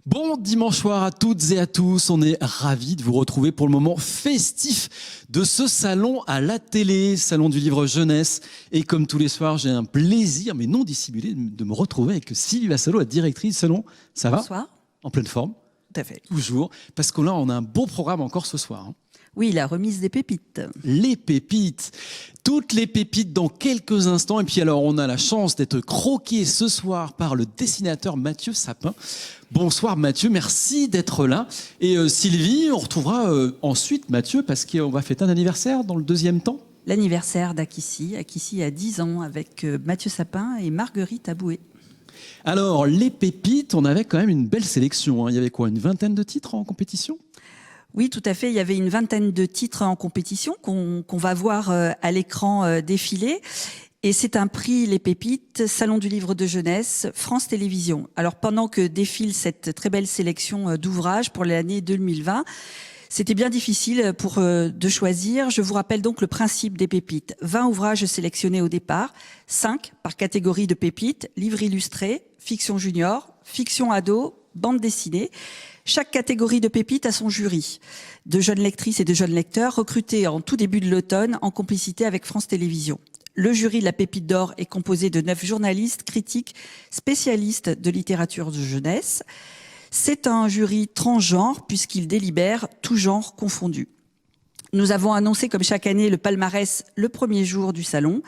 Bon dimanche soir à toutes et à tous, on est ravis de vous retrouver pour le moment festif de ce salon à la télé, salon du livre jeunesse. Et comme tous les soirs, j'ai un plaisir, mais non dissimulé, de me retrouver avec Sylvie Vassalo, la directrice du salon. Ça va? Bonsoir. En pleine forme? Tout à fait. Toujours, parce que là, on a un beau programme encore ce soir. Oui, la remise des pépites. Les pépites, toutes les pépites dans quelques instants. Et puis alors, on a la chance d'être croqué ce soir par le dessinateur Mathieu Sapin. Bonsoir Mathieu, merci d'être là. Et Sylvie, on retrouvera ensuite Mathieu parce qu'on va fêter un anniversaire dans le deuxième temps. L'anniversaire d'Akissi. Akissi a 10 ans avec Mathieu Sapin et Marguerite Aboué. Alors, les pépites, on avait quand même une belle sélection. Il y avait quoi, une vingtaine de titres en compétition ? Oui, tout à fait. Il y avait une vingtaine de titres en compétition qu'on va voir à l'écran défiler. Et c'est un prix, les pépites, Salon du livre de jeunesse, France Télévisions. Alors pendant que défile cette très belle sélection d'ouvrages pour l'année 2020, c'était bien difficile de choisir. Je vous rappelle donc le principe des pépites. 20 ouvrages sélectionnés au départ, 5 par catégorie de pépites, livres illustrés, fiction junior, fiction ado, bande dessinée. Chaque catégorie de pépites a son jury, de jeunes lectrices et de jeunes lecteurs recrutés en tout début de l'automne en complicité avec France Télévisions. Le jury de la Pépite d'Or est composé de 9 journalistes, critiques, spécialistes de littérature de jeunesse. C'est un jury transgenre puisqu'il délibère tout genre confondu. Nous avons annoncé comme chaque année le palmarès le premier jour du salon.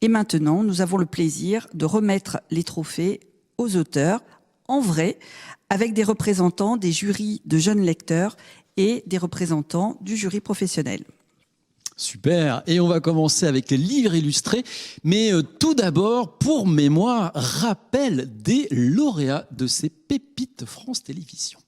Et maintenant, nous avons le plaisir de remettre les trophées aux auteurs en vrai, avec des représentants des jurys de jeunes lecteurs et des représentants du jury professionnel. Super. Et on va commencer avec les livres illustrés. Mais tout d'abord, pour mémoire, rappel des lauréats de ces pépites France Télévisions.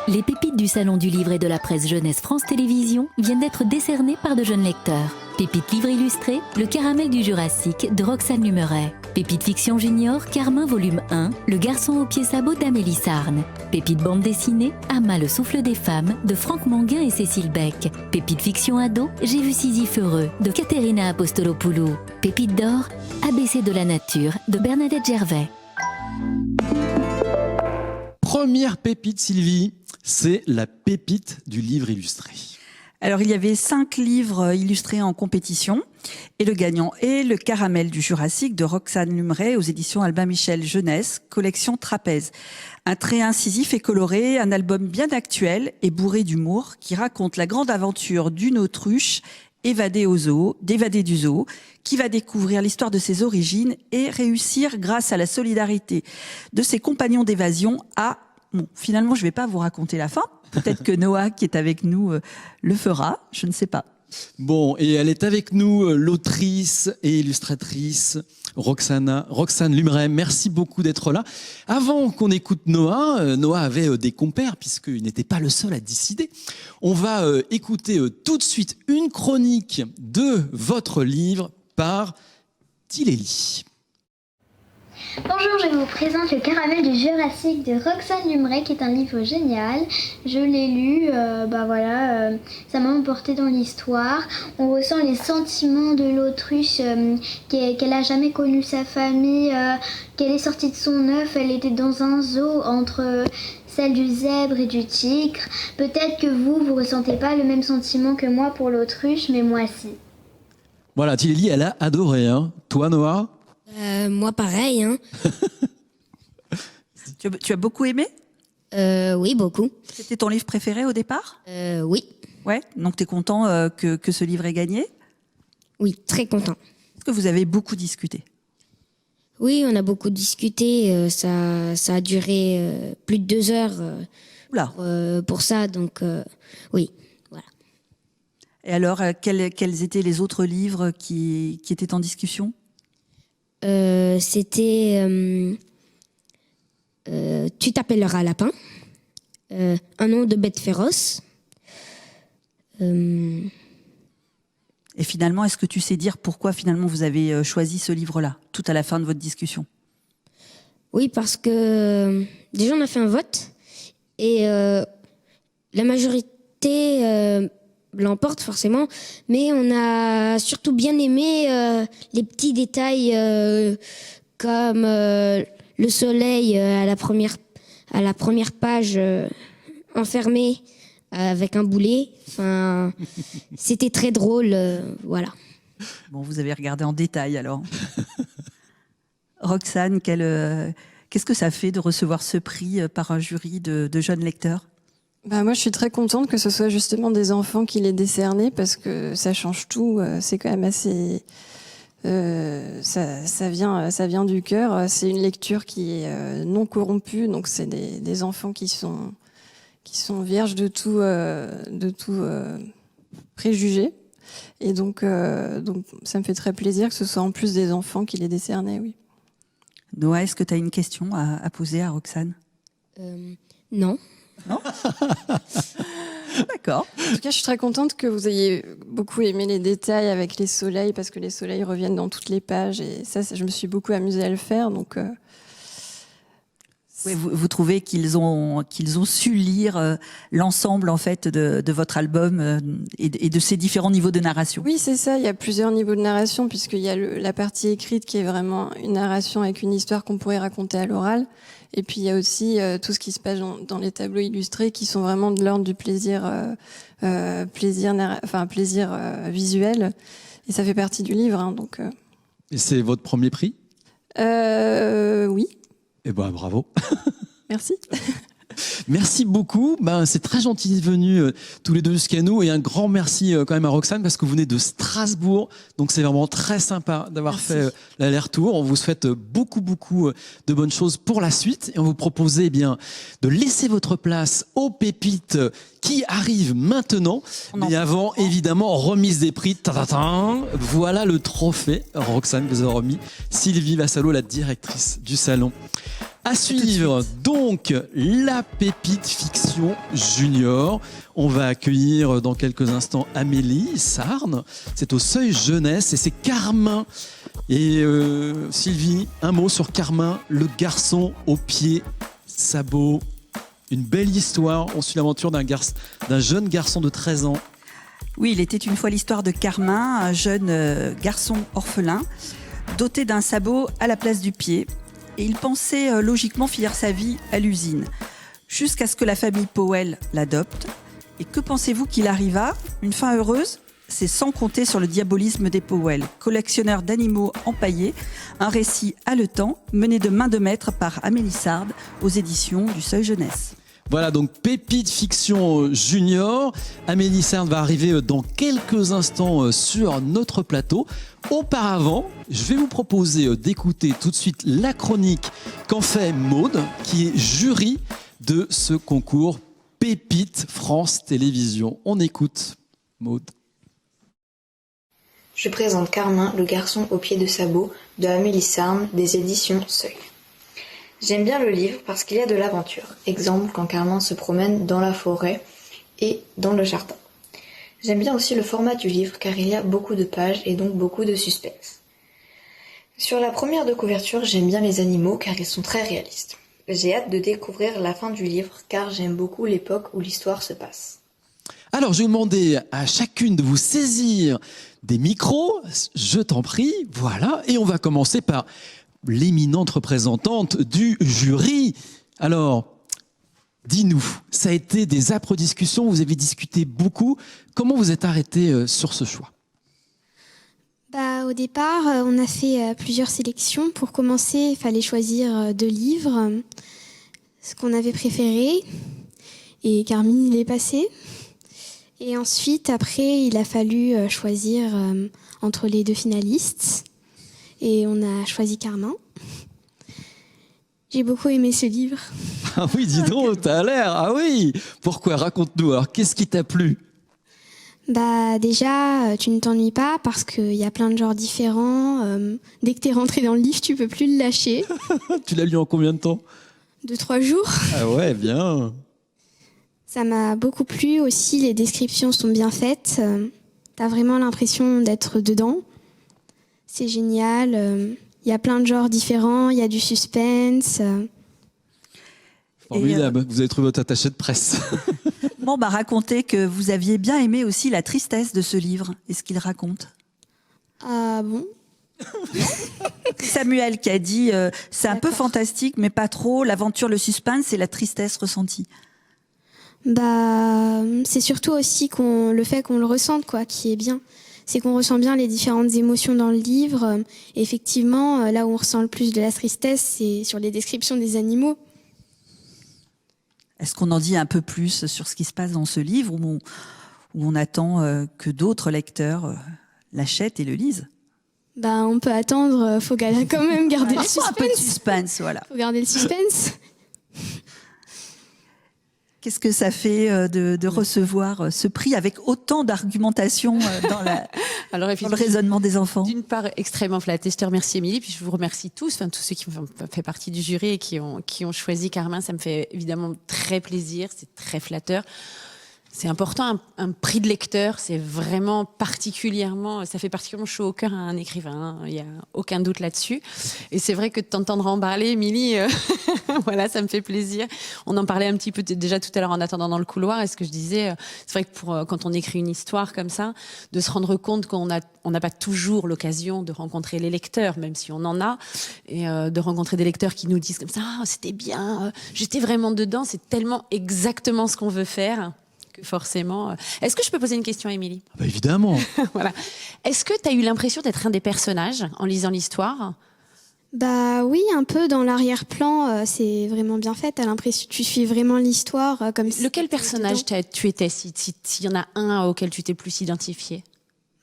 Les pépites du Salon du livre et de la presse jeunesse France Télévisions viennent d'être décernées par de jeunes lecteurs. Pépite livre illustré, Le caramel du Jurassique de Roxane Lumeret. Pépite fiction junior, Carmin volume 1, Le garçon aux pieds sabots d'Amélie Sarne. Pépite bande dessinée, Amma le souffle des femmes de Franck Manguin et Cécile Beck. Pépite fiction ado, J'ai vu Sisyphe heureux de Caterina Apostolopoulou. Pépite d'or, ABC de la nature de Bernadette Gervais. Première pépite, Sylvie, c'est la pépite du livre illustré. Alors, il y avait 5 livres illustrés en compétition. Et le gagnant est Le caramel du Jurassique de Roxane Lumeret aux éditions Albin Michel Jeunesse, collection Trapèze. Un trait incisif et coloré, un album bien actuel et bourré d'humour qui raconte la grande aventure d'une autruche évadée du zoo, qui va découvrir l'histoire de ses origines et réussir grâce à la solidarité de ses compagnons d'évasion à... Bon, finalement, je ne vais pas vous raconter la fin. Peut-être que Noah, qui est avec nous, le fera. Je ne sais pas. Bon, et elle est avec nous, l'autrice et illustratrice Roxane Lumeret. Merci beaucoup d'être là. Avant qu'on écoute Noah, Noah avait des compères puisqu'il n'était pas le seul à décider. On va écouter tout de suite une chronique de votre livre par Tiléli. Bonjour, je vous présente Le caramel du Jurassique de Roxane Lumeret, qui est un livre génial. Je l'ai lu, ça m'a emporté dans l'histoire. On ressent les sentiments de l'autruche, qu'elle n'a jamais connu sa famille, qu'elle est sortie de son œuf, elle était dans un zoo entre celle du zèbre et du tigre. Peut-être que vous ressentez pas le même sentiment que moi pour l'autruche, mais moi si. Voilà, Tiléli, elle a adoré. Hein. Toi, Noah ? Moi, pareil. Hein. Tu as beaucoup aimé ? Oui, beaucoup. C'était ton livre préféré au départ ? Oui. Ouais, donc tu es content que ce livre ait gagné ? Oui, très content. Est-ce que vous avez beaucoup discuté ? Oui, on a beaucoup discuté. Ça a duré plus de 2 heures pour ça. Donc, oui, voilà. Et alors, quels étaient les autres livres qui étaient en discussion ? C'était Tu t'appelleras lapin, Un nom de bête féroce. Et finalement, est-ce que tu sais dire pourquoi finalement vous avez choisi ce livre-là, tout à la fin de votre discussion ? Oui, parce que déjà on a fait un vote et la majorité l'emporte forcément, mais on a surtout bien aimé les petits détails comme le soleil à la première page enfermé avec un boulet. Enfin, c'était très drôle, voilà. Bon, vous avez regardé en détail alors. Roxane, qu'est-ce que ça fait de recevoir ce prix par un jury de jeunes lecteurs? Bah moi, je suis très contente que ce soit justement des enfants qui l'aient décerné parce que ça change tout. C'est quand même assez. Ça vient du cœur. C'est une lecture qui est non corrompue, donc c'est des enfants qui sont vierges de tout préjugé. Et donc ça me fait très plaisir que ce soit en plus des enfants qui l'aient décerné, oui. Noah, est-ce que tu as une question à poser à Roxane? Non. Non. D'accord. En tout cas, je suis très contente que vous ayez beaucoup aimé les détails avec les soleils, parce que les soleils reviennent dans toutes les pages, et ça je me suis beaucoup amusée à le faire. Donc, oui, vous trouvez qu'ils ont su lire l'ensemble en fait de votre album et de ses différents niveaux de narration? Oui, c'est ça. Il y a plusieurs niveaux de narration, puisqu'il y a la partie écrite qui est vraiment une narration avec une histoire qu'on pourrait raconter à l'oral. Et puis il y a aussi tout ce qui se passe dans les tableaux illustrés qui sont vraiment de l'ordre du plaisir visuel. Et ça fait partie du livre. Donc. Et c'est votre premier prix? Oui. Eh ben bravo. Merci. Merci beaucoup. C'est très gentil d'être venus tous les deux jusqu'à nous, et un grand merci quand même à Roxane parce que vous venez de Strasbourg, donc c'est vraiment très sympa d'avoir fait l'aller-retour. On vous souhaite beaucoup de bonnes choses pour la suite, et on vous propose bien de laisser votre place aux pépites qui arrivent maintenant. Mais avant, évidemment, remise des prix. Voilà le trophée, Roxane, que vous avez remis. Sylvie Vassalo, la directrice du salon. À suivre, donc, la pépite fiction junior. On va accueillir dans quelques instants Amélie Sarne. C'est au Seuil Jeunesse et c'est Carmin. Et Sylvie, un mot sur Carmin, le garçon aux pieds sabots. Une belle histoire. On suit l'aventure d'un jeune garçon de 13 ans. Oui, il était une fois l'histoire de Carmin, un jeune garçon orphelin, doté d'un sabot à la place du pied. Et il pensait logiquement finir sa vie à l'usine, jusqu'à ce que la famille Powell l'adopte. Et que pensez-vous qu'il arriva? Une fin heureuse? C'est sans compter sur le diabolisme des Powell, collectionneurs d'animaux empaillés, un récit haletant mené de main de maître par Amélie Sarde aux éditions du Seuil Jeunesse. Voilà, donc Pépite Fiction Junior. Amélie Sarde va arriver dans quelques instants sur notre plateau. Auparavant, je vais vous proposer d'écouter tout de suite la chronique qu'en fait Maude, qui est jury de ce concours Pépite France Télévisions. On écoute Maude. Je présente Carmin, le garçon au pied de sabot de Amélie Sarde des éditions Seuil. J'aime bien le livre parce qu'il y a de l'aventure. Exemple, quand Carmin se promène dans la forêt et dans le jardin. J'aime bien aussi le format du livre car il y a beaucoup de pages et donc beaucoup de suspense. Sur la première de couverture, j'aime bien les animaux car ils sont très réalistes. J'ai hâte de découvrir la fin du livre car j'aime beaucoup l'époque où l'histoire se passe. Alors, je vais demander à chacune de vous saisir des micros. Je t'en prie, voilà. Et on va commencer par l'éminente représentante du jury. Alors, dis-nous, ça a été des âpres discussions, vous avez discuté beaucoup. Comment vous êtes arrêté sur ce choix? Au départ, on a fait plusieurs sélections. Pour commencer, il fallait choisir 2 livres, ce qu'on avait préféré. Et Carmine, il est passé. Et ensuite, après, il a fallu choisir entre les 2 finalistes. Et on a choisi Carmin. J'ai beaucoup aimé ce livre. Ah oui, dis donc, t'as l'air. Ah oui. Pourquoi? Raconte-nous. Alors, qu'est-ce qui t'a plu? Déjà, tu ne t'ennuies pas parce qu'il y a plein de genres différents. Dès que t'es rentré dans le livre, tu peux plus le lâcher. Tu l'as lu en combien de temps? 2-3 jours. Ah ouais, bien. Ça m'a beaucoup plu aussi. Les descriptions sont bien faites. T'as vraiment l'impression d'être dedans. C'est génial. Il y a plein de genres différents. Il y a du suspense. Formidable. Vous avez trouvé votre attaché de presse. Bon, racontez que vous aviez bien aimé aussi la tristesse de ce livre et ce qu'il raconte. Ah bon? C'est Samuel qui a dit c'est un peu fantastique, mais pas trop. L'aventure, le suspense et la tristesse ressentie. Bah, c'est surtout aussi le fait qu'on le ressente, quoi, qui est bien. C'est qu'on ressent bien les différentes émotions dans le livre. Et effectivement, là où on ressent le plus de la tristesse, c'est sur les descriptions des animaux. Est-ce qu'on en dit un peu plus sur ce qui se passe dans ce livre où on attend que d'autres lecteurs l'achètent et le lisent? Bah, on peut attendre, faut quand même garder le suspense. Un peu de suspense, voilà. Faut garder le suspense. Qu'est-ce que ça fait de recevoir ce prix avec autant d'argumentation dans le raisonnement des enfants? D'une part, extrêmement flattée. Je te remercie, Émilie, puis je vous remercie tous, tous ceux qui ont fait partie du jury et qui ont choisi Carmin. Ça me fait évidemment très plaisir, c'est très flatteur. C'est important, un prix de lecteur, c'est vraiment particulièrement, ça fait particulièrement chaud au cœur à un écrivain, il n'y a aucun doute là-dessus. Et c'est vrai que de t'entendre en parler, Émilie, voilà, ça me fait plaisir. On en parlait un petit peu déjà tout à l'heure en attendant dans le couloir, et ce que je disais, c'est vrai que quand on écrit une histoire comme ça, de se rendre compte qu'on n'a pas toujours l'occasion de rencontrer les lecteurs, même si on en a, et de rencontrer des lecteurs qui nous disent comme ça, ah, c'était bien, j'étais vraiment dedans, c'est tellement exactement ce qu'on veut faire. Que forcément. Est-ce que je peux poser une question à Émilie? Bah évidemment. Voilà. Est-ce que tu as eu l'impression d'être un des personnages en lisant l'histoire? Bah oui, un peu dans l'arrière-plan, c'est vraiment bien fait. T'as l'impression que tu suis vraiment l'histoire comme si. Lequel personnage tu étais, s'il y en a un auquel tu t'es plus identifié?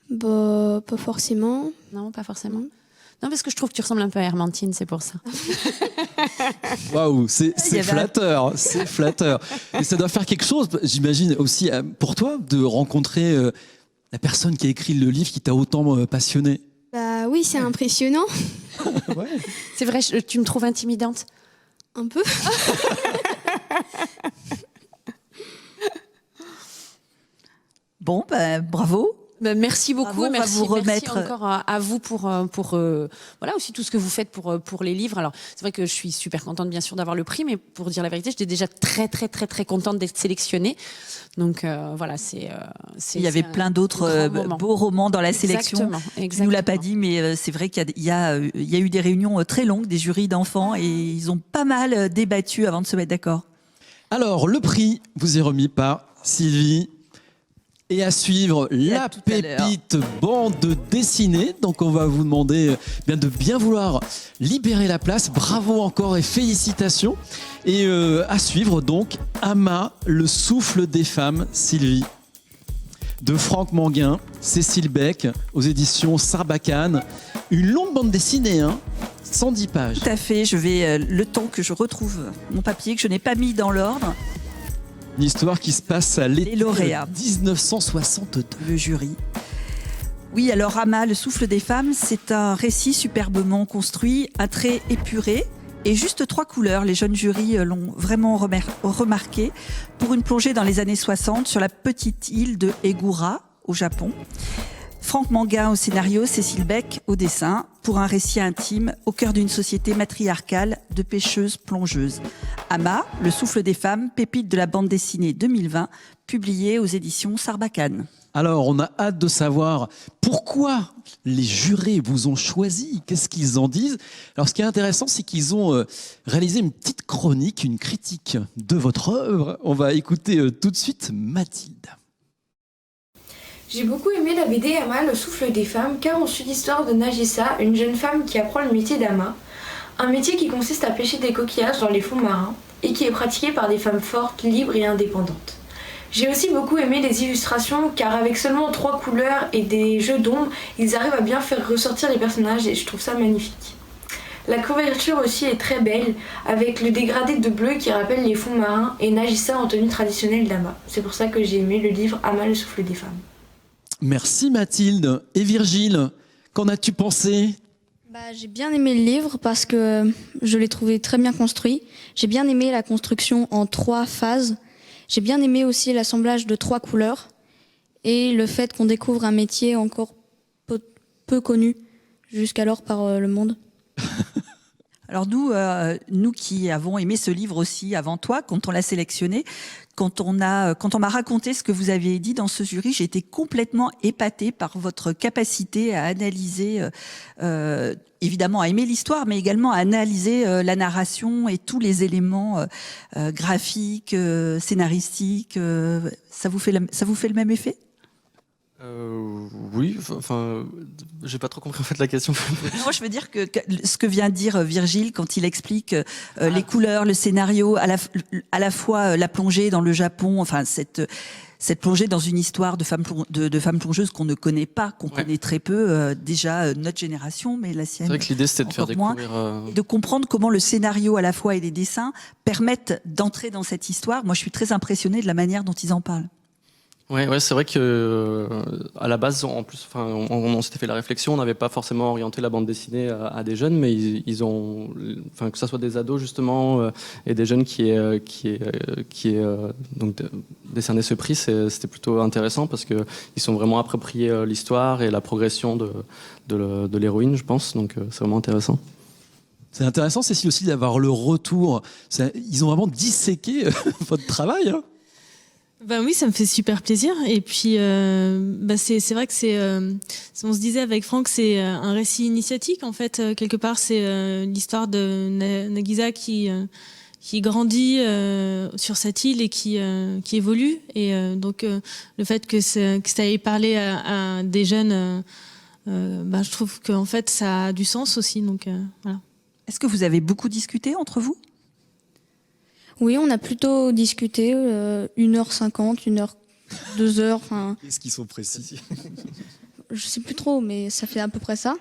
Bah, pas forcément. Non, pas forcément. Non, parce que je trouve que tu ressembles un peu à Hermantine, c'est pour ça. Waouh, c'est flatteur, c'est flatteur. Et ça doit faire quelque chose, j'imagine aussi pour toi, de rencontrer la personne qui a écrit le livre qui t'a autant passionné. Bah oui, c'est impressionnant. Ouais. C'est vrai, tu me trouves intimidante? Un peu. Bon, bah, bravo. Ben, merci beaucoup. Bravo, merci, vous remettre... merci encore à vous pour voilà aussi tout ce que vous faites pour les livres. Alors c'est vrai que je suis super contente bien sûr d'avoir le prix, mais pour dire la vérité, j'étais déjà très contente d'être sélectionnée. Donc voilà, il y avait plein d'autres beaux romans dans la sélection. Exactement. Tu nous l'as pas dit, mais c'est vrai qu'il y a eu des réunions très longues des jurys d'enfants et ils ont pas mal débattu avant de se mettre d'accord. Alors le prix vous est remis par Sylvie. Et à suivre la pépite bande dessinée. Donc on va vous demander de bien vouloir libérer la place. Bravo encore et félicitations. Et à suivre donc Ama, le souffle des femmes, Sylvie. De Franck Manguin, Cécile Beck, aux éditions Sarbacane. Une longue bande dessinée, 110 pages. Tout à fait, je vais le temps que je retrouve mon papier que je n'ai pas mis dans l'ordre. Une histoire qui se passe à l'été 1962. Le jury. Oui, alors Ama, le souffle des femmes, c'est un récit superbement construit, un trait épuré et juste 3 couleurs. Les jeunes jurys l'ont vraiment remarqué pour une plongée dans les années 60 sur la petite île de Egura, au Japon. Franck Manguin au scénario, Cécile Beck au dessin, pour un récit intime au cœur d'une société matriarcale de pêcheuses-plongeuses. Ama, le souffle des femmes, pépite de la bande dessinée 2020, publiée aux éditions Sarbacane. Alors, on a hâte de savoir pourquoi les jurés vous ont choisi, qu'est-ce qu'ils en disent. Alors, ce qui est intéressant, c'est qu'ils ont réalisé une petite chronique, une critique de votre œuvre. On va écouter tout de suite Mathilde. J'ai beaucoup aimé la BD Ama, le souffle des femmes, car on suit l'histoire de Nagissa, une jeune femme qui apprend le métier d'Ama, un métier qui consiste à pêcher des coquillages dans les fonds marins et qui est pratiqué par des femmes fortes, libres et indépendantes. J'ai aussi beaucoup aimé les illustrations, car avec seulement 3 couleurs et des jeux d'ombre, ils arrivent à bien faire ressortir les personnages et je trouve ça magnifique. La couverture aussi est très belle, avec le dégradé de bleu qui rappelle les fonds marins et Nagissa en tenue traditionnelle d'Ama. C'est pour ça que j'ai aimé le livre Ama, le souffle des femmes. Merci Mathilde. Et Virgile, qu'en as-tu pensé ? J'ai bien aimé le livre parce que je l'ai trouvé très bien construit. J'ai bien aimé la construction en 3 phases. J'ai bien aimé aussi l'assemblage de 3 couleurs et le fait qu'on découvre un métier encore peu connu jusqu'alors par le monde. Alors nous qui avons aimé ce livre aussi avant toi, quand on l'a sélectionné, quand on m'a raconté ce que vous avez dit dans ce jury, j'ai été complètement épatée par votre capacité à analyser, évidemment à aimer l'histoire, mais également à analyser la narration et tous les éléments graphiques, scénaristiques. Ça vous fait le même effet ? Oui, enfin, j'ai pas trop compris en fait la question. Non, je veux dire que ce que vient de dire Virgile quand il explique les couleurs, le scénario, à la fois la plongée dans le Japon, enfin cette plongée dans une histoire de femmes plongeuses qu'on ne connaît pas, qu'on connaît très peu, déjà notre génération, mais la sienne. C'est vrai que l'idée c'était de faire découvrir, de comprendre comment le scénario à la fois et les dessins permettent d'entrer dans cette histoire. Moi, je suis très impressionnée de la manière dont ils en parlent. Ouais, c'est vrai que à la base, en plus, enfin, on s'était fait la réflexion, on n'avait pas forcément orienté la bande dessinée à des jeunes, mais ils ont, enfin, que ça soit des ados justement et des jeunes qui donc décerné ce prix, c'était plutôt intéressant parce que ils sont vraiment appropriés l'histoire et la progression de l'héroïne, je pense. Donc c'est vraiment intéressant. C'est intéressant, Cécile, aussi d'avoir le retour. Ils ont vraiment disséqué votre travail. Hein. Ben oui, ça me fait super plaisir. Et puis, c'est vrai que on se disait avec Franck, c'est un récit initiatique en fait. Quelque part, c'est l'histoire de Nagisa qui grandit sur cette île et qui évolue. Et donc, le fait que ça ait parlé à des jeunes, je trouve qu'en fait, ça a du sens aussi. Donc, voilà. Est-ce que vous avez beaucoup discuté entre vous ? Oui, on a plutôt discuté 1h50, 2h. Enfin, Qu'est-ce qu'ils sont précis ? Je sais plus trop, mais ça fait à peu près ça.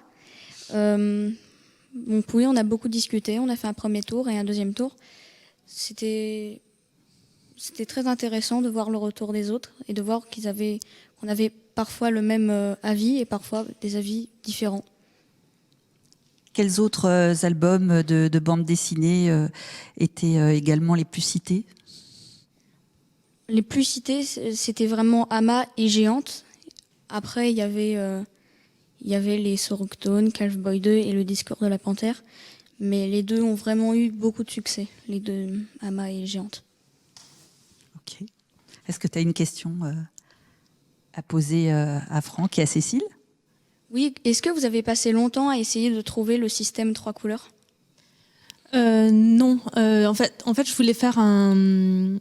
Donc oui, on a beaucoup discuté. On a fait un premier tour et un deuxième tour. C'était très intéressant de voir le retour des autres et de voir qu'on avait parfois le même avis et parfois des avis différents. Quels autres albums de bande dessinée étaient également les plus cités ? Les plus cités, c'était vraiment Ama et Géante. Après, il y avait les Soroctones, Calvboy 2 et le Discours de la Panthère. Mais les deux ont vraiment eu beaucoup de succès, les deux, Ama et Géante. Ok. Est-ce que tu as une question à poser à Franck et à Cécile ? Oui, est-ce que vous avez passé longtemps à essayer de trouver le système 3 couleurs ? Non, en fait, je voulais faire une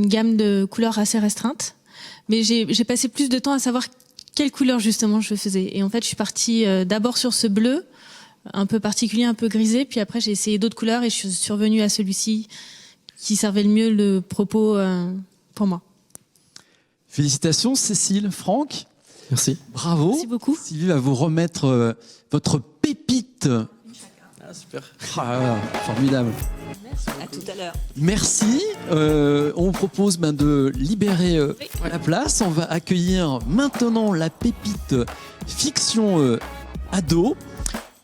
gamme de couleurs assez restreinte, mais j'ai passé plus de temps à savoir quelle couleur justement je faisais. Et en fait, je suis partie d'abord sur ce bleu, un peu particulier, un peu grisé, puis après j'ai essayé d'autres couleurs et je suis survenue à celui-ci qui servait le mieux le propos pour moi. Félicitations, Cécile, Franck. Merci. Bravo. Merci beaucoup. Sylvie va vous remettre votre pépite. Ah, super. Ah, formidable. À tout à l'heure. Merci. On vous propose de libérer la place. On va accueillir maintenant la pépite fiction ado.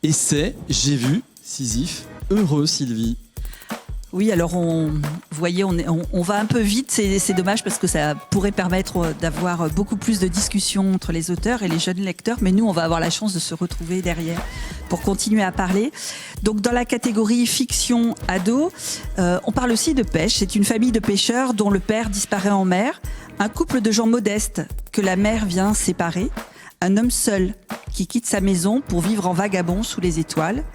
Et c'est, j'ai vu, Sisyphe, heureux Sylvie. Oui, alors vous voyez, on va un peu vite, c'est dommage parce que ça pourrait permettre d'avoir beaucoup plus de discussions entre les auteurs et les jeunes lecteurs, mais nous, on va avoir la chance de se retrouver derrière pour continuer à parler. Donc, dans la catégorie fiction ado, on parle aussi de pêche. C'est une famille de pêcheurs dont le père disparaît en mer, un couple de gens modestes que la mer vient séparer, un homme seul qui quitte sa maison pour vivre en vagabond sous les étoiles,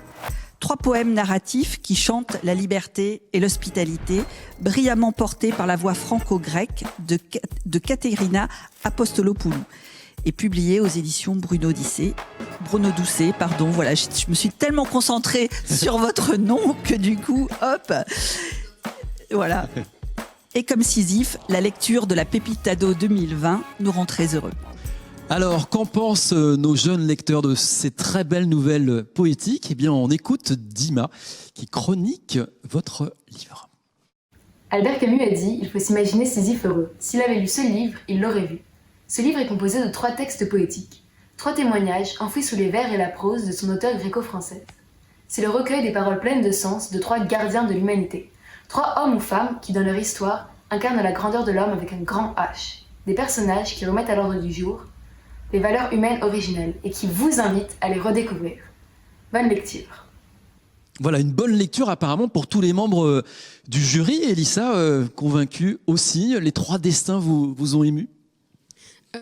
3 poèmes narratifs qui chantent la liberté et l'hospitalité, brillamment portés par la voix franco-grecque de Katerina Apostolopoulou et publiés aux éditions Bruno Doucet. Voilà, je me suis tellement concentrée sur votre nom que du coup, hop, voilà. Et comme Sisyphe, la lecture de la Pépite Ado 2020 nous rend très heureux. Alors, qu'en pensent nos jeunes lecteurs de ces très belles nouvelles poétiques ? Eh bien, on écoute Dima qui chronique votre livre. Albert Camus a dit « Il faut s'imaginer Sisyphe heureux. S'il avait lu ce livre, il l'aurait vu. » Ce livre est composé de 3 textes poétiques, 3 témoignages enfouis sous les vers et la prose de son auteur gréco-française. C'est le recueil des paroles pleines de sens de 3 gardiens de l'humanité, 3 hommes ou femmes qui, dans leur histoire, incarnent la grandeur de l'homme avec un grand H, des personnages qui remettent à l'ordre du jour les valeurs humaines originelles et qui vous invitent à les redécouvrir. Bonne lecture. Voilà, une bonne lecture apparemment pour tous les membres du jury. Elissa, convaincue aussi. Les 3 destins vous ont ému?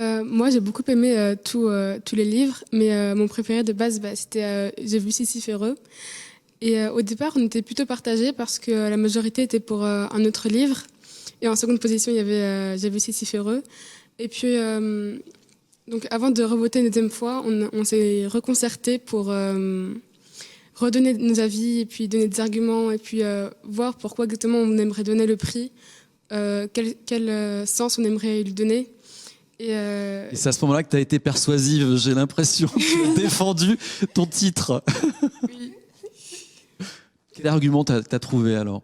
Moi, j'ai beaucoup aimé tous les livres, mais mon préféré de base, c'était J'ai vu Sisyphe heureux. Et au départ, on était plutôt partagés parce que la majorité était pour un autre livre. Et en seconde position, il y avait J'ai vu Sisyphe heureux. Et puis, donc, avant de revoter une deuxième fois, on s'est reconcerté pour redonner nos avis et puis donner des arguments et puis voir pourquoi exactement on aimerait donner le prix, quel sens on aimerait lui donner. Et c'est à ce moment-là que tu as été persuasive, j'ai l'impression. Tu as défendu ton titre. Oui. Quel argument t'as trouvé alors?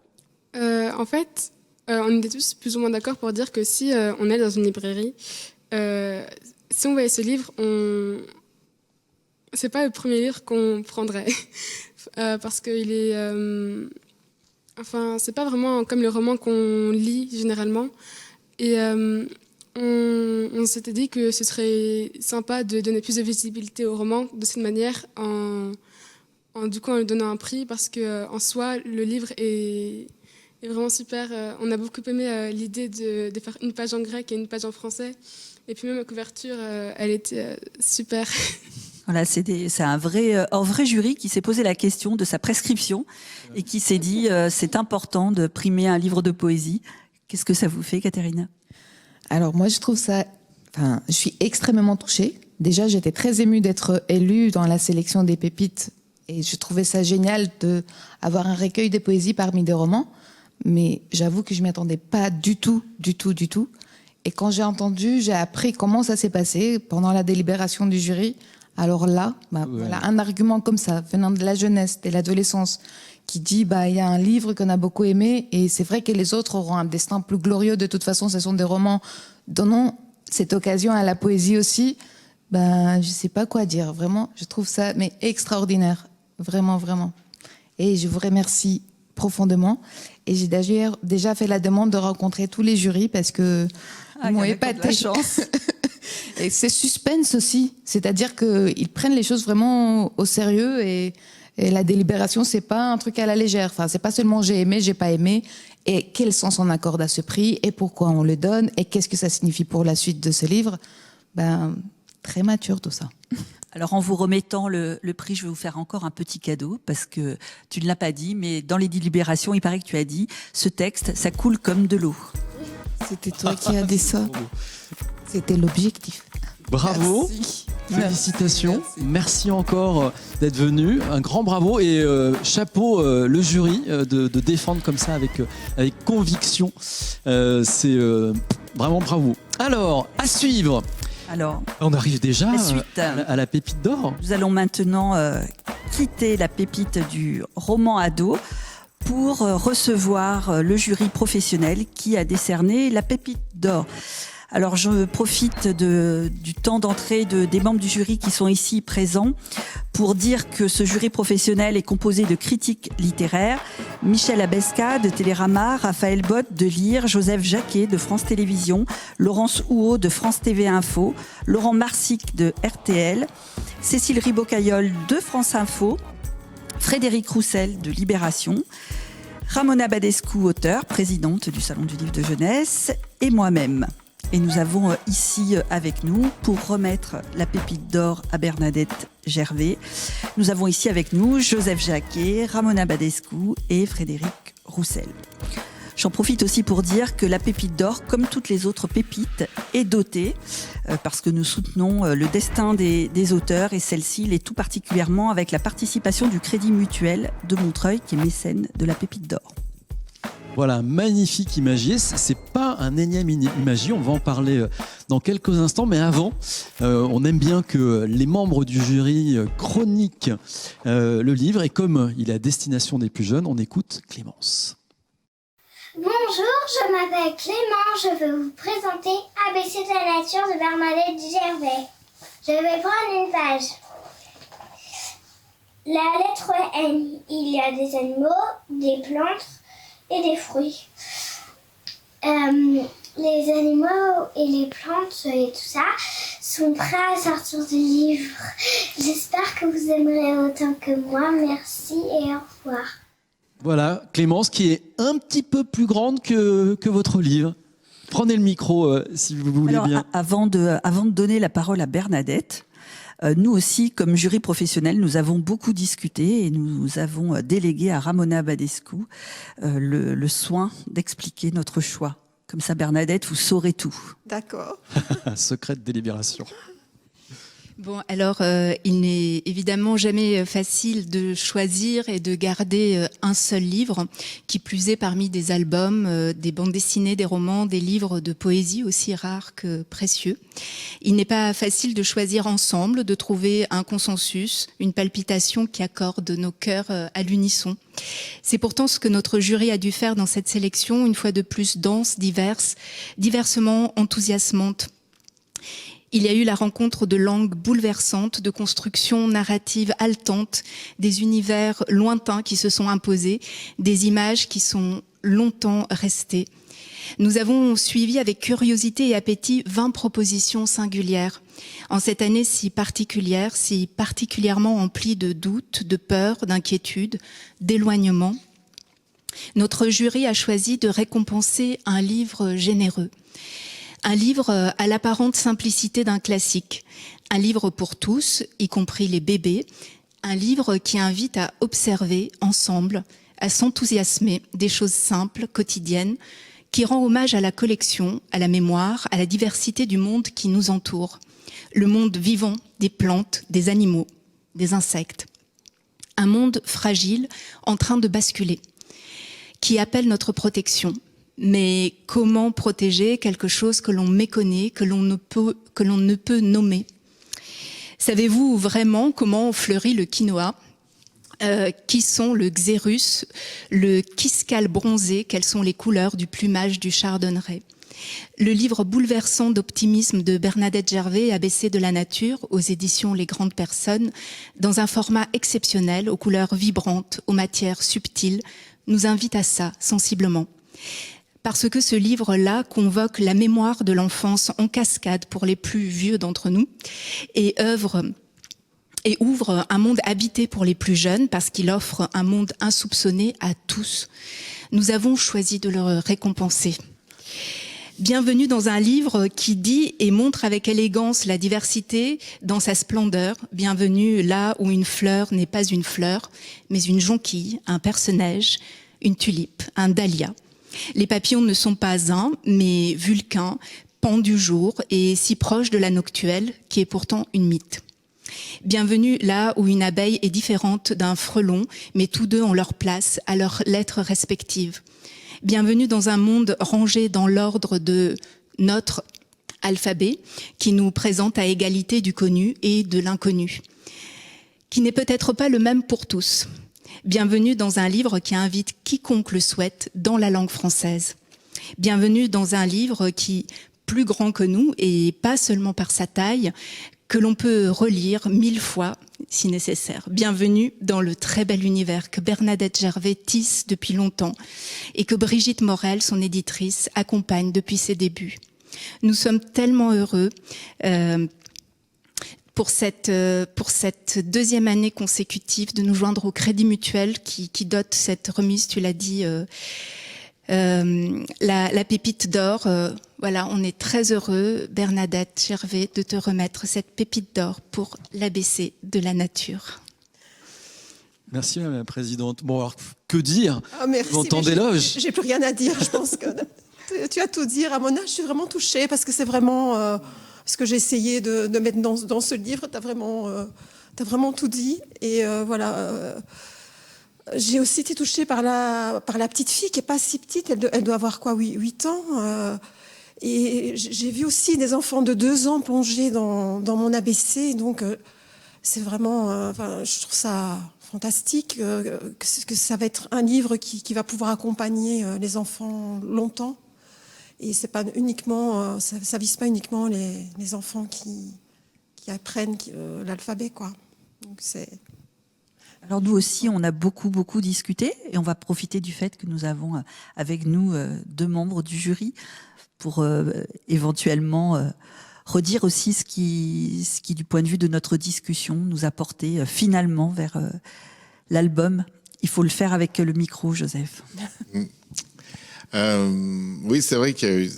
En fait, on était tous plus ou moins d'accord pour dire que si on est dans une librairie, si on voyait ce livre, c'est pas le premier livre qu'on prendrait. Parce qu'il est... Enfin, c'est pas vraiment comme le roman qu'on lit généralement. Et on s'était dit que ce serait sympa de donner plus de visibilité au roman de cette manière en lui donnant un prix, parce que en soi le livre est vraiment super. On a beaucoup aimé l'idée de faire une page en grec et une page en français, et puis même la couverture elle était super. Voilà, c'est un vrai jury qui s'est posé la question de sa prescription et qui s'est dit c'est important de primer un livre de poésie. Qu'est-ce que ça vous fait, Katerina? Alors moi, je trouve ça... Enfin, je suis extrêmement touchée. Déjà, j'étais très émue d'être élue dans la sélection des pépites et je trouvais ça génial d'avoir un recueil de poésie parmi des romans. Mais j'avoue que je ne m'y attendais pas du tout. Et quand j'ai entendu, j'ai appris comment ça s'est passé pendant la délibération du jury. Alors là, voilà, un argument comme ça, venant de la jeunesse, de l'adolescence, qui dit il y a un livre qu'on a beaucoup aimé et c'est vrai que les autres auront un destin plus glorieux. De toute façon, ce sont des romans. Donnons cette occasion à la poésie aussi. Je sais pas quoi dire. Vraiment, je trouve ça extraordinaire. Vraiment, vraiment. Et je vous remercie profondément. Et j'ai d'ailleurs déjà fait la demande de rencontrer tous les jurys parce que ils m'ont épaté. Chance. Et c'est suspense aussi. C'est-à-dire qu'ils prennent les choses vraiment au sérieux et la délibération, c'est pas un truc à la légère. Enfin, c'est pas seulement j'ai aimé, j'ai pas aimé, et quel sens on accorde à ce prix, et pourquoi on le donne, et qu'est-ce que ça signifie pour la suite de ce livre. Très mature tout ça. Alors, en vous remettant le prix, je vais vous faire encore un petit cadeau, parce que tu ne l'as pas dit, mais dans les délibérations, il paraît que tu as dit ce texte, ça coule comme de l'eau. C'était toi qui as dit ça. C'était l'objectif. Bravo. Merci. Félicitations. Merci encore d'être venu. Un grand bravo et chapeau le jury de défendre comme ça avec conviction. C'est vraiment bravo. Alors, à suivre. Alors, on arrive déjà à la pépite d'or. Nous allons maintenant quitter la pépite du roman ado pour recevoir le jury professionnel qui a décerné la pépite d'or. Alors, je profite du temps d'entrée des membres du jury qui sont ici présents pour dire que ce jury professionnel est composé de critiques littéraires, Michel Abesca de Télérama, Raphaël Bott de Lire, Joseph Jacquet de France Télévisions, Laurence Houot de France TV Info, Laurent Marsic de RTL, Cécile Ribocaillol de France Info, Frédéric Roussel de Libération, Ramona Badescu, auteure, présidente du Salon du Livre de Jeunesse, et moi-même. Et nous avons ici avec nous, pour remettre la pépite d'or à Bernadette Gervais, nous avons ici avec nous Joseph Jacquet, Ramona Badescu et Frédéric Roussel. J'en profite aussi pour dire que la pépite d'or, comme toutes les autres pépites, est dotée, parce que nous soutenons le destin des auteurs, et celle-ci l'est tout particulièrement avec la participation du Crédit Mutuel de Montreuil, qui est mécène de la pépite d'or. Voilà, magnifique imagier. C'est pas un énième imagier. On va en parler dans quelques instants. Mais avant, on aime bien que les membres du jury chroniquent le livre. Et comme il est à destination des plus jeunes, on écoute Clémence. Bonjour, je m'appelle Clément. Je vais vous présenter ABC de la nature de Bernadette Gervais. Je vais prendre une page. La lettre N. Il y a des animaux, des plantes et des fruits. Les animaux et les plantes et tout ça sont prêts à sortir du livre. J'espère que vous aimerez autant que moi. Merci et au revoir. Voilà, Clémence qui est un petit peu plus grande que votre livre. Prenez le micro si vous voulez. Alors, bien. Avant de donner la parole à Bernadette, nous aussi, comme jury professionnel, nous avons beaucoup discuté et nous avons délégué à Ramona Badescu le soin d'expliquer notre choix. Comme ça, Bernadette, vous saurez tout. D'accord. Secret de délibération. Bon, alors, il n'est évidemment jamais facile de choisir et de garder un seul livre, qui plus est parmi des albums, des bandes dessinées, des romans, des livres de poésie aussi rares que précieux. Il n'est pas facile de choisir ensemble, de trouver un consensus, une palpitation qui accorde nos cœurs à l'unisson. C'est pourtant ce que notre jury a dû faire dans cette sélection, une fois de plus dense, diverse, diversement enthousiasmante. Il y a eu la rencontre de langues bouleversantes, de constructions narratives haletantes, des univers lointains qui se sont imposés, des images qui sont longtemps restées. Nous avons suivi avec curiosité et appétit 20 propositions singulières. En cette année si particulière, si particulièrement emplie de doutes, de peurs, d'inquiétudes, d'éloignement, notre jury a choisi de récompenser un livre généreux. Un livre à l'apparente simplicité d'un classique. Un livre pour tous, y compris les bébés. Un livre qui invite à observer ensemble, à s'enthousiasmer des choses simples, quotidiennes, qui rend hommage à la collection, à la mémoire, à la diversité du monde qui nous entoure. Le monde vivant des plantes, des animaux, des insectes. Un monde fragile, en train de basculer, qui appelle notre protection. Mais comment protéger quelque chose que l'on méconnaît, que l'on ne peut nommer? Savez-vous vraiment comment fleurit le quinoa? Qui sont le xérus, le quiscal bronzé? Quelles sont les couleurs du plumage du chardonneret? Le livre bouleversant d'optimisme de Bernadette Gervais, ABC de la nature, aux éditions Les Grandes Personnes, dans un format exceptionnel, aux couleurs vibrantes, aux matières subtiles, nous invite à ça, sensiblement. Parce que ce livre-là convoque la mémoire de l'enfance en cascade pour les plus vieux d'entre nous et ouvre un monde habité pour les plus jeunes parce qu'il offre un monde insoupçonné à tous. Nous avons choisi de le récompenser. Bienvenue dans un livre qui dit et montre avec élégance la diversité dans sa splendeur. Bienvenue là où une fleur n'est pas une fleur, mais une jonquille, un perce-neige, une tulipe, un dahlia. Les papillons ne sont pas un, mais Vulcain, pan du jour et si proche de la noctuelle, qui est pourtant une mythe. Bienvenue là où une abeille est différente d'un frelon, mais tous deux ont leur place à leurs lettres respectives. Bienvenue dans un monde rangé dans l'ordre de notre alphabet, qui nous présente à égalité du connu et de l'inconnu, qui n'est peut-être pas le même pour tous. Bienvenue dans un livre qui invite quiconque le souhaite dans la langue française. Bienvenue dans un livre qui, plus grand que nous, et pas seulement par sa taille, que l'on peut relire 1000 fois si nécessaire. Bienvenue dans le très bel univers que Bernadette Gervais tisse depuis longtemps et que Brigitte Morel, son éditrice, accompagne depuis ses débuts. Nous sommes tellement heureux pour cette deuxième année consécutive de nous joindre au Crédit Mutuel qui dote cette remise, tu l'as dit, la pépite d'or. Voilà, on est très heureux, Bernadette Gervais, de te remettre cette pépite d'or pour l'ABC de la nature. Merci Madame la Présidente. Bon alors, que dire? Merci, Temps d'éloge. J'ai plus rien à dire, je pense que tu as tout dit. Ramona, je suis vraiment touchée parce que c'est vraiment ce que j'ai essayé de mettre dans ce livre. Tu as vraiment tout dit. Et voilà. J'ai aussi été touchée par la petite fille qui n'est pas si petite. Elle doit avoir quoi, 8 ans. Et j'ai vu aussi des enfants de 2 ans plongés dans mon ABC. Donc, c'est vraiment... je trouve ça fantastique que ça va être un livre qui va pouvoir accompagner les enfants longtemps. Et c'est pas uniquement, ça vise pas uniquement les enfants qui apprennent l'alphabet, quoi. Donc c'est... Alors nous aussi, on a beaucoup discuté et on va profiter du fait que nous avons avec nous 2 membres du jury pour éventuellement redire aussi ce qui, du point de vue de notre discussion, nous a porté finalement vers l'album. Il faut le faire avec le micro, Joseph. Oui, c'est vrai qu'il y a eu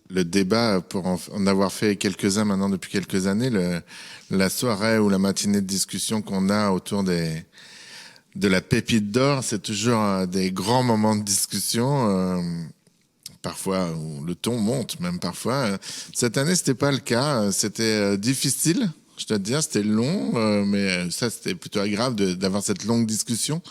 le débat, pour en avoir fait quelques-uns maintenant depuis quelques années, la soirée ou la matinée de discussion qu'on a autour de la pépite d'or, c'est toujours des grands moments de discussion, parfois où le ton monte, même parfois. Cette année, c'était pas le cas, c'était difficile. Je dois te dire, c'était long, mais ça, c'était plutôt agréable d'avoir cette longue discussion.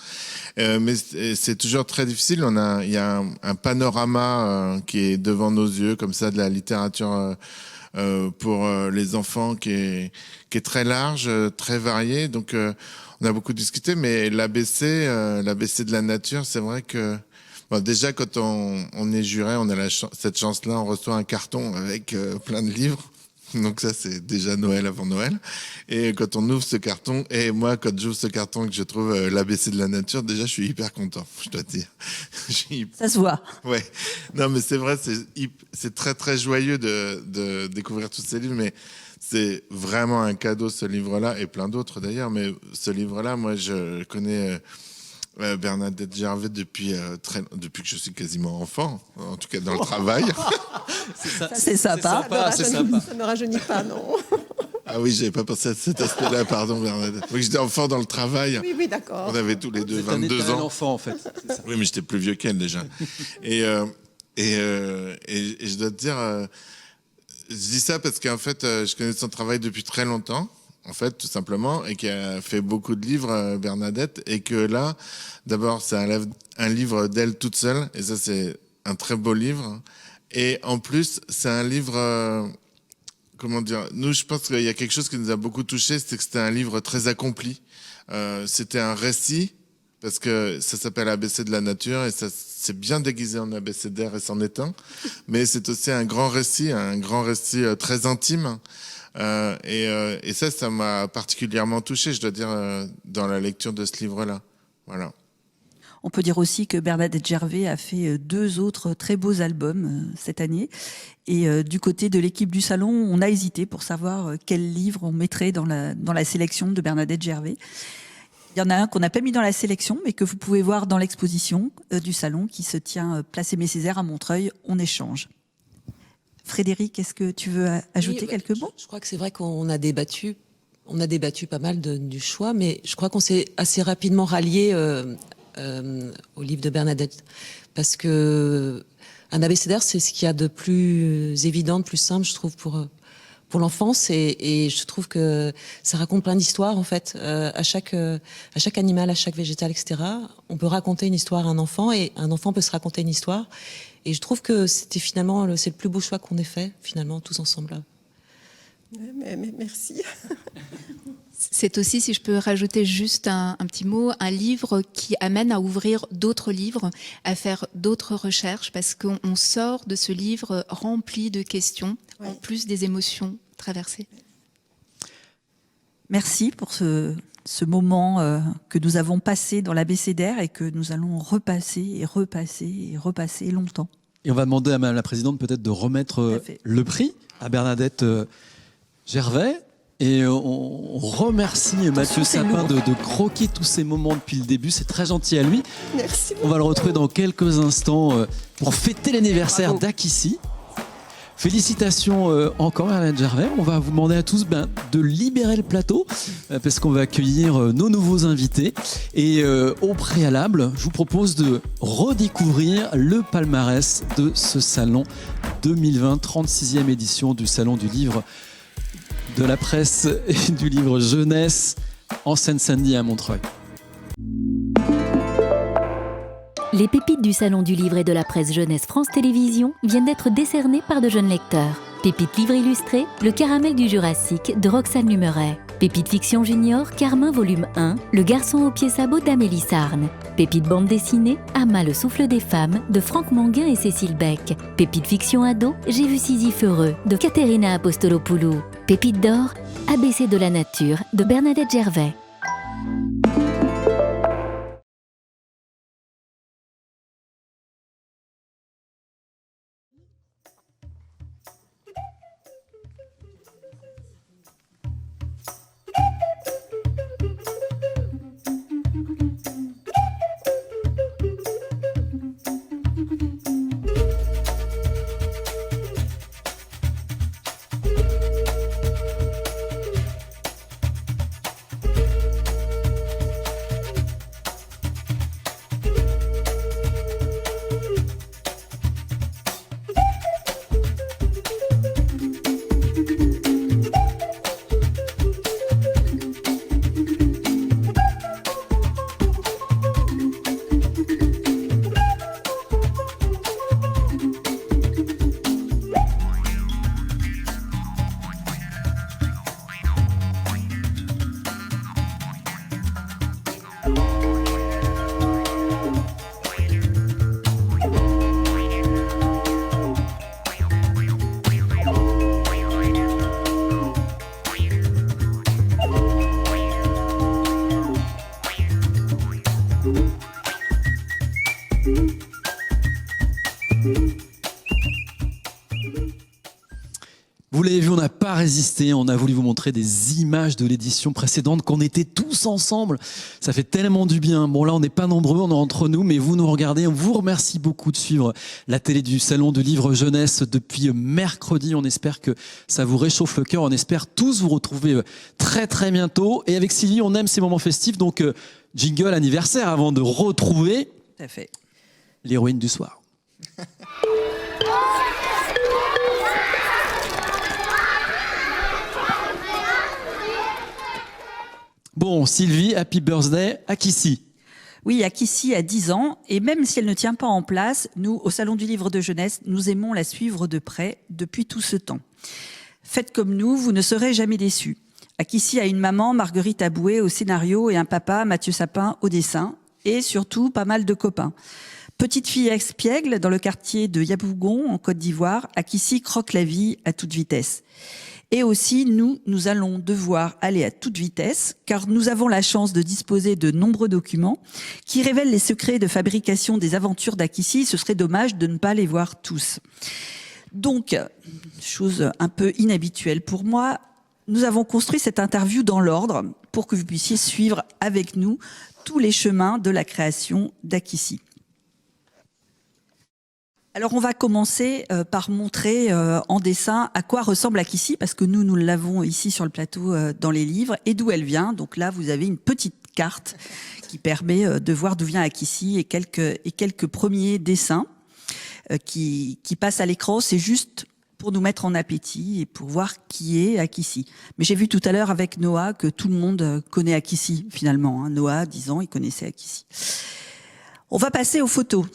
Mais c'est toujours très difficile. Il y a un panorama qui est devant nos yeux, comme ça, de la littérature pour les enfants qui est très large, très varié. Donc, on a beaucoup discuté, mais l'ABC de la nature, c'est vrai que déjà, quand on est juré, on a cette chance-là, on reçoit un carton avec plein de livres. Donc ça, c'est déjà Noël avant Noël. Et quand on ouvre ce carton, et moi, quand j'ouvre ce carton et que je trouve l'ABC de la nature, déjà, je suis hyper content, je dois te dire. Ça se voit. Ouais. Non, mais c'est vrai, c'est très, très joyeux de découvrir tous ces livres, mais c'est vraiment un cadeau, ce livre-là, et plein d'autres d'ailleurs. Mais ce livre-là, moi, je connais Bernadette Gervais depuis que je suis quasiment enfant, en tout cas dans le travail. C'est sympa. Ça ne rajeunit pas, non. Ah oui, j'avais pas pensé à cet aspect-là, pardon Bernadette. Oui, j'étais enfant dans le travail. Oui, d'accord. On avait tous les deux 22 ans. Enfant, en fait. Oui, mais j'étais plus vieux qu'elle déjà. Et je dois te dire, je dis ça parce qu'en fait, je connais son travail depuis très longtemps. En fait, tout simplement, et qui a fait beaucoup de livres, Bernadette, et que là, d'abord, c'est un livre d'elle toute seule, et ça, c'est un très beau livre. Et en plus, c'est un livre, comment dire, nous, je pense qu'il y a quelque chose qui nous a beaucoup touchés, c'est que c'était un livre très accompli. C'était un récit, parce que ça s'appelle ABC de la nature, et ça c'est bien déguisé en abécédaire, et c'en est un. Mais c'est aussi un grand récit très intime. Et ça m'a particulièrement touché, je dois dire, dans la lecture de ce livre-là. Voilà. On peut dire aussi que Bernadette Gervais a fait 2 autres très beaux albums cette année. Et du côté de l'équipe du Salon, on a hésité pour savoir quel livre on mettrait dans la sélection de Bernadette Gervais. Il y en a un qu'on n'a pas mis dans la sélection, mais que vous pouvez voir dans l'exposition du Salon qui se tient place Aimé-Césaire à Montreuil. On échange. Frédéric, est-ce que tu veux ajouter quelques mots ? Je crois que c'est vrai qu'on a débattu pas mal du choix, mais je crois qu'on s'est assez rapidement rallié au livre de Bernadette, parce que un abécédaire, c'est ce qu'il y a de plus évident, de plus simple, je trouve, pour l'enfance, et je trouve que ça raconte plein d'histoires en fait. À chaque animal, à chaque végétal, etc. On peut raconter une histoire à un enfant, et un enfant peut se raconter une histoire. Et je trouve que c'est le plus beau choix qu'on ait fait, finalement, tous ensemble. Là. Mais merci. C'est aussi, si je peux rajouter juste un petit mot, un livre qui amène à ouvrir d'autres livres, à faire d'autres recherches, parce qu'on sort de ce livre rempli de questions, en plus des émotions traversées. Merci pour ce moment que nous avons passé dans l'abécédaire et que nous allons repasser longtemps. Et on va demander à Madame la Présidente peut-être de remettre le prix à Bernadette Gervais. Et on remercie Mathieu Sapin de croquer tous ces moments depuis le début. C'est très gentil à lui. Merci. On va le retrouver dans quelques instants pour fêter l'anniversaire d'Akissi. Félicitations encore Bernadette Gervais. On va vous demander à tous de libérer le plateau parce qu'on va accueillir nos nouveaux invités. Et au préalable, je vous propose de redécouvrir le palmarès de ce salon 2020, 36e édition du Salon du Livre de la Presse et du Livre Jeunesse en Seine-Saint-Denis à Montreuil. Les pépites du Salon du Livre et de la Presse Jeunesse France Télévisions viennent d'être décernées par de jeunes lecteurs. Pépite Livre Illustré, Le Caramel du Jurassique de Roxane Lumeret. Pépite Fiction Junior, Carmin Volume 1, Le Garçon aux pieds sabots d'Amélie Sarne. Pépite Bande Dessinée, Ama le Souffle des Femmes de Franck Manguin et Cécile Beck. Pépite Fiction Ado, J'ai vu Sisyphe heureux de Caterina Apostolopoulou. Pépite d'or, ABC de la nature de Bernadette Gervais. Vous l'avez vu, on n'a pas résisté. On a voulu vous montrer des images de l'édition précédente, qu'on était tous ensemble. Ça fait tellement du bien. Bon, là, on n'est pas nombreux, on est entre nous, mais vous nous regardez. On vous remercie beaucoup de suivre la télé du Salon du Livre Jeunesse depuis mercredi. On espère que ça vous réchauffe le cœur. On espère tous vous retrouver très, très bientôt. Et avec Sylvie, on aime ces moments festifs. Donc, jingle anniversaire avant de retrouver Tout à fait. l'héroïne du soir. Bon, Sylvie, happy birthday à Kissy. Oui, Akissi a 10 ans, et même si elle ne tient pas en place, nous, au Salon du Livre de Jeunesse, nous aimons la suivre de près depuis tout ce temps. Faites comme nous, vous ne serez jamais déçus. Akissi a une maman, Marguerite Aboué, au scénario, et un papa, Mathieu Sapin, au dessin, et surtout pas mal de copains. Petite fille espiègle dans le quartier de Yabougon, en Côte d'Ivoire, Akissi croque la vie à toute vitesse. Et aussi, nous allons devoir aller à toute vitesse, car nous avons la chance de disposer de nombreux documents qui révèlent les secrets de fabrication des aventures d'Akissi. Ce serait dommage de ne pas les voir tous. Donc, chose un peu inhabituelle pour moi, nous avons construit cette interview dans l'ordre pour que vous puissiez suivre avec nous tous les chemins de la création d'Akissi. Alors on va commencer par montrer en dessin à quoi ressemble Akissi, parce que nous l'avons ici sur le plateau dans les livres, et d'où elle vient. Donc là, vous avez une petite carte qui permet de voir d'où vient Akissi et quelques premiers dessins qui passent à l'écran. C'est juste pour nous mettre en appétit et pour voir qui est Akissi. Mais j'ai vu tout à l'heure avec Noah que tout le monde connaît Akissi finalement. Noah, 10 ans, il connaissait Akissi. On va passer aux photos.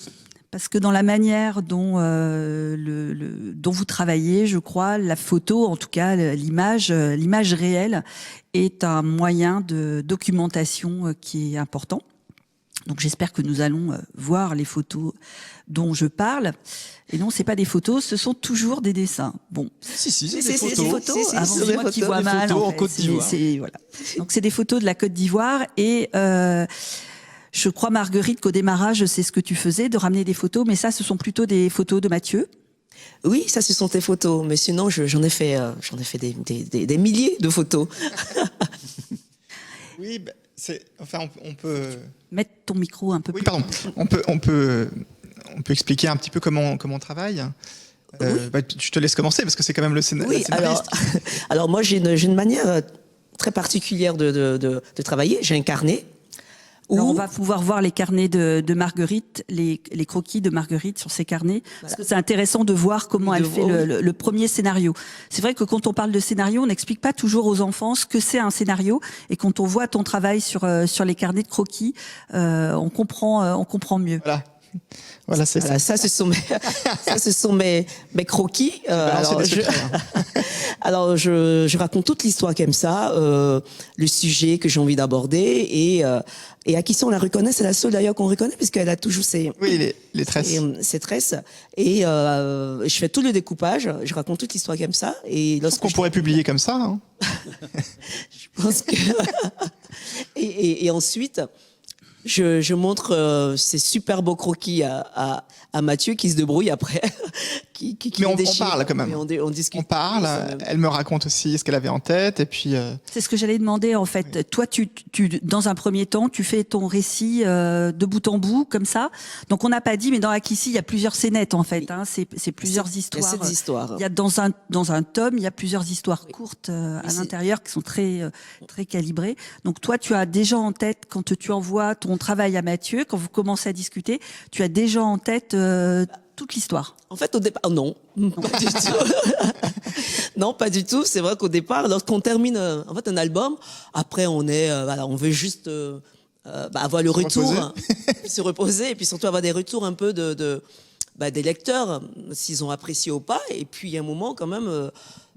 Parce que dans la manière dont dont vous travaillez, je crois, la photo, en tout cas l'image réelle, est un moyen de documentation qui est important. Donc j'espère que nous allons voir les photos dont je parle. Et non, c'est pas des photos, ce sont toujours des dessins. Bon, si, c'est des photos. C'est moi qui vois mal. En Côte d'Ivoire. Voilà. Donc c'est des photos de la Côte d'Ivoire et je crois, Marguerite, qu'au démarrage, c'est ce que tu faisais, de ramener des photos, mais ça, ce sont plutôt des photos de Mathieu. Oui, ça, ce sont tes photos, mais sinon, j'en ai fait des milliers de photos. Oui, enfin, on peut... Mettre ton micro un peu plus... Oui, pardon. On peut expliquer un petit peu comment on travaille. Oui. Je te laisse commencer, parce que c'est quand même le scénariste. Alors moi, j'ai une manière très particulière de travailler. J'ai un carnet. Alors on va pouvoir voir les carnets de Marguerite, les croquis de Marguerite sur ses carnets, parce que c'est intéressant de voir comment elle fait le premier scénario. C'est vrai que quand on parle de scénario, on n'explique pas toujours aux enfants ce que c'est un scénario, et quand on voit ton travail sur les carnets de croquis, on comprend mieux. Voilà, ça, ce sont mes croquis. Alors, je raconte toute l'histoire comme ça, le sujet que j'ai envie d'aborder, et Akissi, on la reconnaît, c'est la seule d'ailleurs qu'on reconnaît, puisqu'elle a toujours ses tresses. Ses tresses. Et je fais tout le découpage, je raconte toute l'histoire comme ça. Et qu'on pourrait publier comme ça, hein. Je pense que... et ensuite... Je montre ces super beaux croquis à Mathieu qui se débrouille après. Mais on parle quand même. On discute. On parle. Elle me raconte aussi ce qu'elle avait en tête et puis. C'est ce que j'allais demander en fait. Oui. Toi, tu dans un premier temps, tu fais ton récit de bout en bout comme ça. Donc on n'a pas dit, mais dans Akissi, il y a plusieurs scénettes en fait. Hein. C'est plusieurs histoires. Il y a 7 histoires. Il y a dans un tome, il y a plusieurs histoires courtes à l'intérieur qui sont très calibrées. Donc toi, tu as déjà en tête quand tu envoies ton travail à Mathieu, quand vous commencez à discuter, tu as déjà en tête toute l'histoire. En fait, au départ, non, pas du tout. Non, pas du tout. C'est vrai qu'au départ, lorsqu'on termine un album, après on veut juste avoir le retour, se reposer, et puis surtout avoir des retours un peu des lecteurs, s'ils ont apprécié ou pas. Et puis il y a un moment quand même.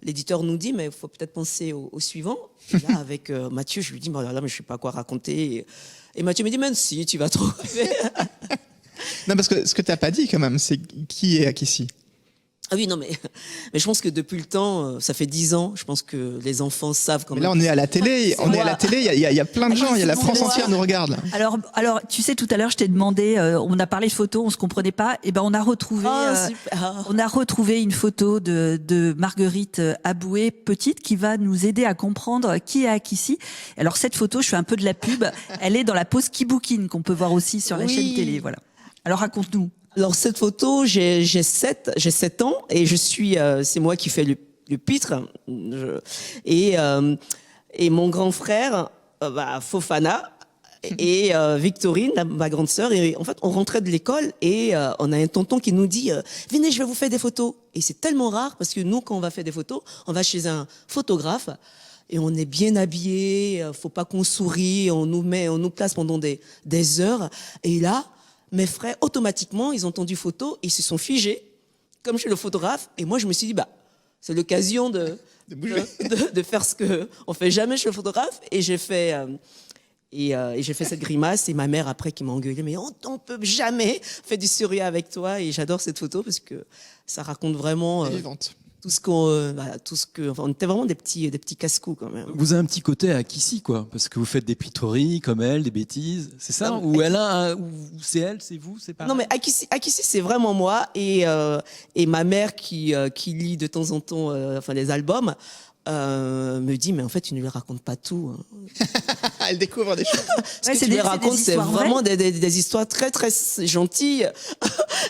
L'éditeur nous dit, mais il faut peut-être penser au suivant. Et là, avec Mathieu, je lui dis, mais je ne sais pas quoi raconter. Et Mathieu me dit, même si, tu vas trouver. Non, parce que ce que tu n'as pas dit quand même, c'est qui est Akissi. Ah oui, non, mais je pense que depuis le temps, ça fait 10 ans, je pense que les enfants savent quand Mais même. là, on est à la télé, il y a plein de gens, il y a la France entière nous regarde. Là. Alors, tu sais, tout à l'heure, je t'ai demandé, on a parlé photos, on se comprenait pas, et ben on a retrouvé une photo de Marguerite Aboué, petite, qui va nous aider à comprendre qui est Akissi. Alors cette photo, je fais un peu de la pub, elle est dans la pose Kiboukine, qu'on peut voir aussi sur la chaîne télé, voilà. Alors raconte-nous. Alors cette photo, j'ai 7 ans et je suis, c'est moi qui fais le pitre. Et mon grand frère, Fofana, et Victorine, ma grande sœur. Et en fait, on rentrait de l'école et on a un tonton qui nous dit venez, je vais vous faire des photos. Et c'est tellement rare parce que nous, quand on va faire des photos, on va chez un photographe et on est bien habillé. Faut pas qu'on sourie, on nous place pendant des heures. Et là, mes frères, automatiquement, ils ont entendu photo, ils se sont figés, comme chez le photographe. Et moi, je me suis dit, c'est l'occasion de faire ce qu'on fait jamais chez le photographe. Et j'ai fait cette grimace. Et ma mère, après, qui m'a engueulée, mais on peut jamais faire du sourire avec toi. Et j'adore cette photo parce que ça raconte vraiment tout ce on était vraiment des petits casse-cous quand même. Vous avez un petit côté Akissi, quoi, parce que vous faites des pitreries comme elle, des bêtises, c'est ça? Ou elle a ou c'est elle, c'est vous, c'est pas? Non, mais Akissi, c'est vraiment moi et ma mère qui lit de temps en temps les albums me dit mais en fait tu ne lui racontes pas tout. Elle découvre des choses. Ce que tu lui racontes, c'est vraiment des histoires très très gentilles.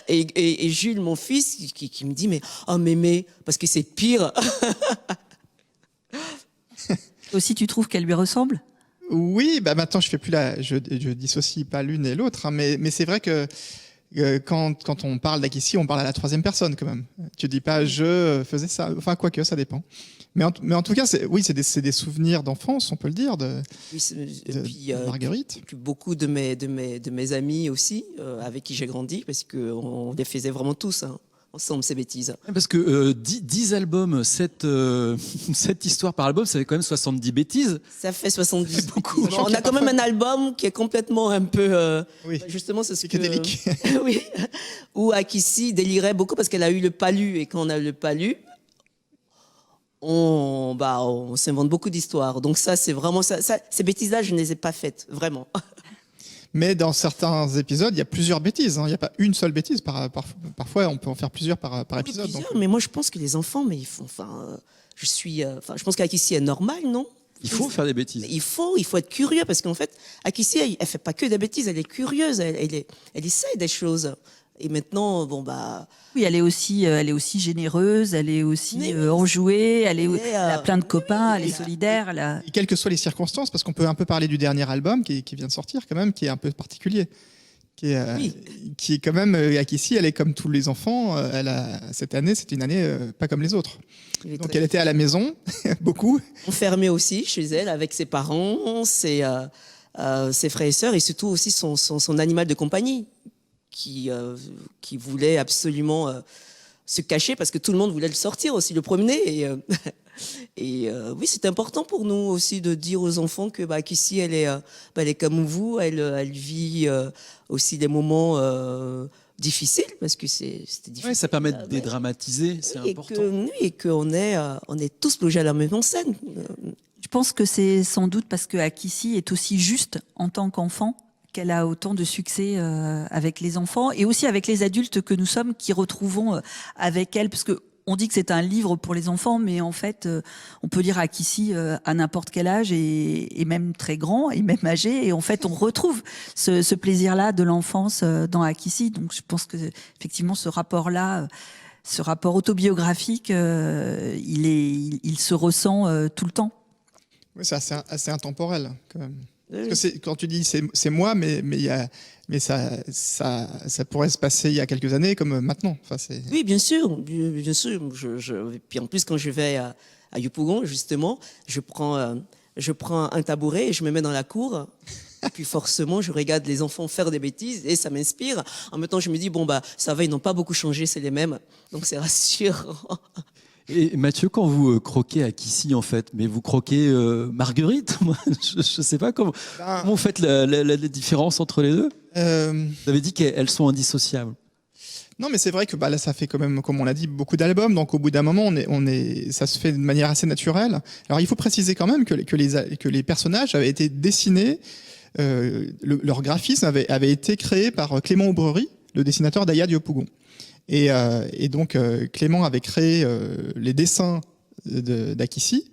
Et Jules, mon fils, qui me dit mais mémé, parce que c'est pire. Aussi, tu trouves qu'elle lui ressemble? Oui, maintenant je dissocie pas l'une et l'autre, hein, mais c'est vrai que quand on parle d'Akissi, on parle à la troisième personne quand même. Tu dis pas je faisais ça, enfin quoique ça dépend. Mais en tout cas, c'est des souvenirs d'enfance, on peut le dire, de Marguerite. Et puis beaucoup de mes amis aussi, avec qui j'ai grandi, parce qu'on les faisait vraiment tous ensemble, ces bêtises. Parce que 10 albums, 7 histoires par album, ça fait quand même 70 bêtises. Ça fait 70 beaucoup. On a quand même un album qui est complètement un peu... justement, c'est ce psychédélique. Oui. Où Akissi délirait beaucoup parce qu'elle a eu le palu. Et quand on a le palu, on s'invente beaucoup d'histoires. Donc ça, c'est vraiment ça. Ces bêtises-là, je ne les ai pas faites, vraiment. Mais dans certains épisodes, il y a plusieurs bêtises. Il n'y a pas une seule bêtise. Parfois, on peut en faire plusieurs par épisode. Mais moi, je pense que les enfants, mais ils font. Je pense qu'Akissi est normal, non? Il faut faire des bêtises. Il faut être curieux parce qu'en fait, Akissi, elle fait pas que des bêtises. Elle est curieuse. Elle essaie des choses. Et maintenant, oui, elle est aussi généreuse, elle est aussi enjouée, elle a plein de copains, elle est solidaire. Et quelles que soient les circonstances, parce qu'on peut un peu parler du dernier album qui vient de sortir quand même, qui est un peu particulier. Qui est quand même, Akissi, elle est comme tous les enfants. Cette année, c'est une année pas comme les autres. Donc elle était à la maison, beaucoup. Enfermée aussi chez elle, avec ses parents, ses frères et sœurs, et surtout aussi son animal de compagnie. Qui voulait absolument se cacher parce que tout le monde voulait le sortir aussi, le promener. Et oui, c'est important pour nous aussi de dire aux enfants que Akissi, elle est comme vous, elle vit aussi des moments difficiles parce que c'était difficile. Ouais, ça permet de dédramatiser, c'est important. Et qu'on est tous logés à la même enseigne. Je pense que c'est sans doute parce que Akissi est aussi juste en tant qu'enfant, qu'elle a autant de succès avec les enfants et aussi avec les adultes que nous sommes qui retrouvons avec elle, parce que on dit que c'est un livre pour les enfants, mais en fait, on peut lire Akissi à n'importe quel âge et même très grand et même âgé, et en fait, on retrouve ce plaisir-là de l'enfance dans Akissi. Donc, je pense que effectivement, ce rapport autobiographique, il se ressent tout le temps. Oui, c'est assez intemporel quand même. Parce que quand tu dis c'est moi, mais ça pourrait se passer il y a quelques années comme maintenant. Oui, bien sûr. Puis en plus, quand je vais à Yopougon, justement, je prends un tabouret et je me mets dans la cour. Et puis forcément, je regarde les enfants faire des bêtises et ça m'inspire. En même temps, je me dis ça va, ils n'ont pas beaucoup changé, c'est les mêmes. Donc c'est rassurant. Et Mathieu, quand vous croquez Akissi, en fait, mais vous croquez Marguerite, moi, je ne sais pas comment vous faites la différence entre les deux. Vous avez dit qu'elles sont indissociables. Non, mais c'est vrai que là, ça fait quand même, comme on l'a dit, beaucoup d'albums. Donc, au bout d'un moment, ça se fait de manière assez naturelle. Alors, il faut préciser quand même que les personnages avaient été dessinés, leur graphisme avait été créé par Clément Aubrerie, le dessinateur d'Aya Diopougon. Et donc, Clément avait créé les dessins d'Akissi.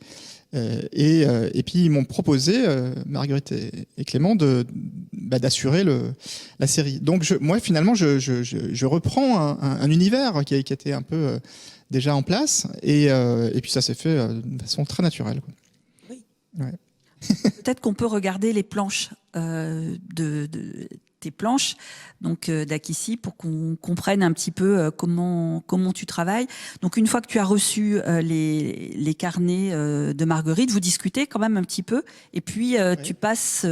Et puis ils m'ont proposé, Marguerite et Clément, d'assurer la série. Donc moi finalement je reprends un univers qui était un peu déjà en place et puis ça s'est fait de façon très naturelle, quoi. Oui. Ouais. Peut-être qu'on peut regarder les planches tes planches donc d'Akissi pour qu'on comprenne un petit peu comment tu travailles. Donc une fois que tu as reçu les carnets de Marguerite, vous discutez quand même un petit peu et puis tu passes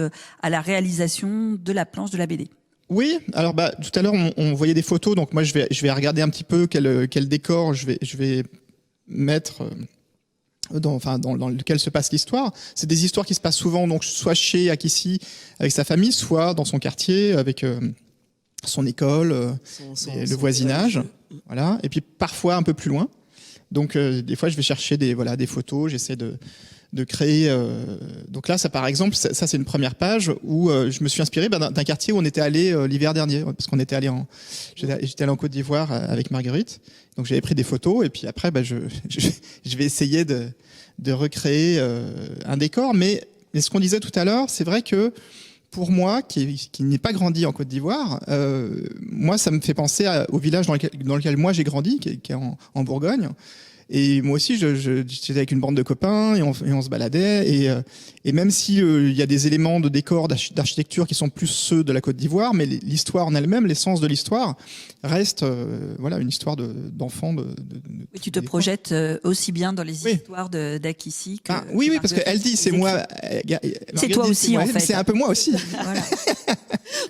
à la réalisation de la planche de la BD. Oui, alors tout à l'heure on voyait des photos, donc moi je vais regarder un petit peu quel décor je vais mettre dans lequel se passe l'histoire. C'est des histoires qui se passent souvent donc soit chez Akissi avec sa famille, soit dans son quartier avec son école, le voisinage, voilà. Et puis parfois un peu plus loin. Donc des fois je vais chercher des photos, j'essaie de créer. Donc là, ça par exemple, ça c'est une première page où je me suis inspiré d'un quartier où on était allé l'hiver dernier, parce qu'on était j'étais allé en Côte d'Ivoire avec Marguerite. Donc j'avais pris des photos et puis après, je vais essayer de recréer un décor. Mais ce qu'on disait tout à l'heure, c'est vrai que pour moi, qui n'ai pas grandi en Côte d'Ivoire, moi ça me fait penser au village dans lequel moi j'ai grandi, qui est en Bourgogne. Et moi aussi, j'étais avec une bande de copains et on se baladait. Et même si il y a des éléments de décor, d'architecture qui sont plus ceux de la Côte d'Ivoire, mais l'histoire en elle-même, l'essence de l'histoire, reste une histoire d'enfants. Oui, tu te projettes aussi bien dans les histoires d'Akissi que. Oui, parce qu'elle dit, c'est moi. C'est toi aussi, en fait. C'est un peu moi aussi. Voilà.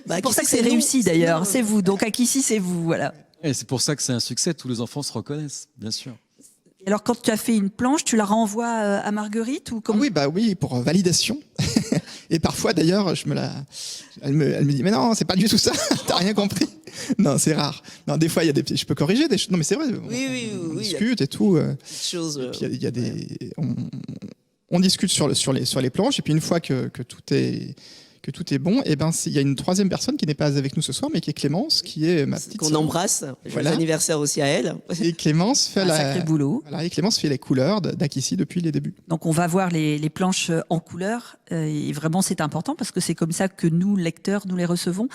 C'est pour ça que c'est réussi d'ailleurs. C'est vous. Donc Akissi, c'est vous, voilà. Et c'est pour ça que c'est un succès. Tous les enfants se reconnaissent, bien sûr. Alors, quand tu as fait une planche, tu la renvoies à Marguerite ou comment ? Oui, pour validation. Et parfois, d'ailleurs, elle me dit, mais non, c'est pas du tout ça. T'as rien compris. Non, c'est rare. Non, des fois, je peux corriger des choses. Non, mais c'est vrai. On discute et tout. Il y a on discute sur les planches. Et puis, une fois que tout est bon, et il y a une troisième personne qui n'est pas avec nous ce soir, mais qui est Clémence, qui est ma petite qu'on sœur. embrasse. Joyeux anniversaire aussi à elle. Et Clémence fait sacré boulot. Voilà, et Clémence fait les couleurs d'Akissi depuis les débuts. Donc on va voir les planches en couleur et vraiment c'est important parce que c'est comme ça que nous lecteurs nous les recevons.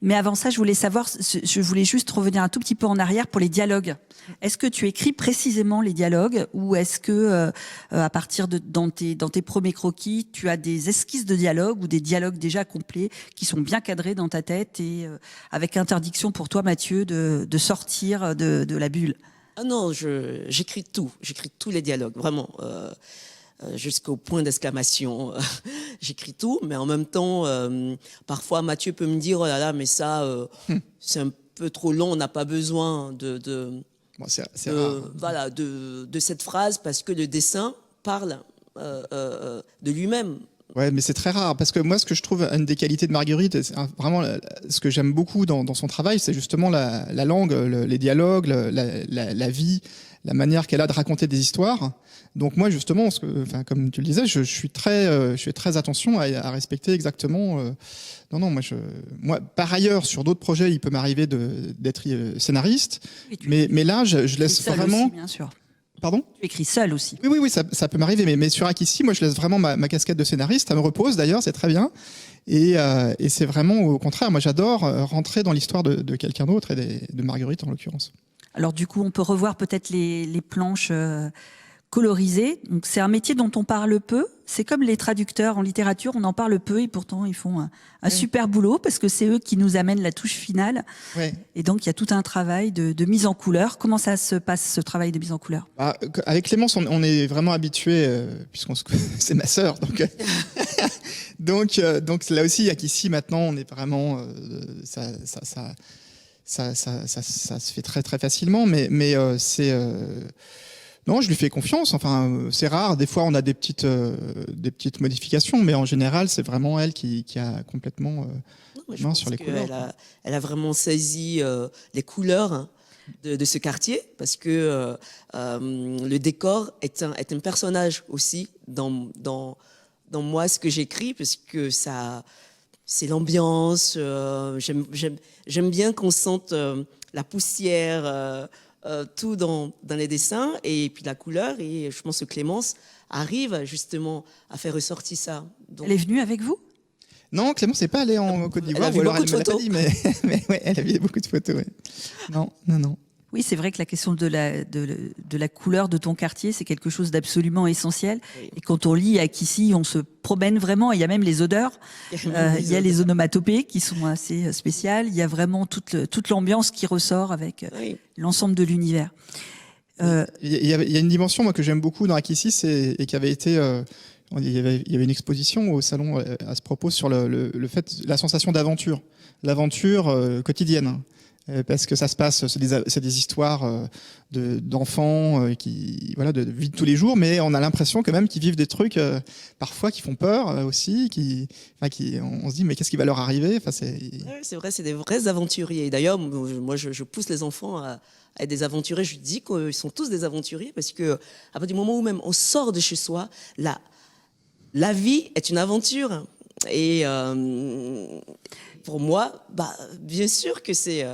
Mais avant ça, je voulais juste revenir un tout petit peu en arrière pour les dialogues. Est-ce que tu écris précisément les dialogues ou est-ce que à partir dans tes premiers croquis, tu as des esquisses de dialogue ou des dialogues déjà complets qui sont bien cadrés dans ta tête et avec interdiction pour toi, Mathieu, de sortir de la bulle? Ah non, j'écris tout. J'écris tous les dialogues, vraiment. Jusqu'au point d'exclamation. J'écris tout, mais en même temps, parfois Mathieu peut me dire, oh là là, mais ça, c'est un peu trop long, on n'a pas besoin de cette phrase parce que le dessin parle de lui-même. Ouais, mais c'est très rare parce que moi, ce que je trouve une des qualités de Marguerite, vraiment ce que j'aime beaucoup dans son travail, c'est justement la langue, les dialogues, la vie, la manière qu'elle a de raconter des histoires. Donc moi, justement, comme tu le disais, je fais très attention à respecter exactement. Moi, par ailleurs, sur d'autres projets, il peut m'arriver d'être scénariste, mais là, je laisse vraiment. Aussi, bien sûr. Pardon ? Tu écris seul aussi. Oui, ça peut m'arriver, mais sur Akissi, moi, je laisse vraiment ma casquette de scénariste. Ça me repose d'ailleurs, c'est très bien. Et c'est vraiment au contraire, moi, j'adore rentrer dans l'histoire de quelqu'un d'autre et de Marguerite en l'occurrence. Alors du coup, on peut revoir peut-être les planches colorisées. Donc c'est un métier dont on parle peu. C'est comme les traducteurs en littérature, on en parle peu et pourtant ils font un super boulot parce que c'est eux qui nous amènent la touche finale. Ouais. Et donc il y a tout un travail de mise en couleur. Comment ça se passe ce travail de mise en couleur ? Avec Clémence, on est vraiment habitués c'est ma sœur, donc là aussi, Akissi maintenant, on est vraiment ça se fait très très facilement, mais c'est non, je lui fais confiance. Enfin, c'est rare. Des fois, on a des petites modifications, mais en général, c'est vraiment elle qui a complètement main sur les couleurs. Elle a vraiment saisi les couleurs. de ce quartier, parce que le décor est un personnage aussi dans moi, ce que j'écris, parce que c'est l'ambiance. J'aime bien qu'on sente la poussière, tout dans les dessins, et puis la couleur. Et je pense que Clémence arrive justement à faire ressortir ça. Donc... Elle est venue avec vous? Non, Clémence n'est pas allée en Côte d'Ivoire, ou alors elle me l'a pas dit, mais ouais, elle a vu beaucoup de photos. Ouais. Non. Oui, c'est vrai que la question de la couleur de ton quartier, c'est quelque chose d'absolument essentiel. Oui. Et quand on lit Akissi, on se promène vraiment. Il y a même les odeurs. Il y a les onomatopées qui sont assez spéciales. Il y a vraiment toute l'ambiance qui ressort avec l'ensemble de l'univers. Il y a une dimension moi que j'aime beaucoup dans Akissi, et qui avait été... il y avait une exposition au salon à ce propos sur le fait, la sensation d'aventure, l'aventure quotidienne. Parce que ça se passe, c'est des histoires d'enfants qui, voilà, de vie de tous les jours, mais on a l'impression quand même qu'ils vivent des trucs parfois qui font peur aussi, on se dit mais qu'est-ce qui va leur arriver? Enfin, c'est vrai, c'est des vrais aventuriers. D'ailleurs, moi, je pousse les enfants à être des aventuriers. Je dis qu'ils sont tous des aventuriers parce que à partir du moment où même on sort de chez soi, la vie est une aventure. Et pour moi, bien sûr que c'est...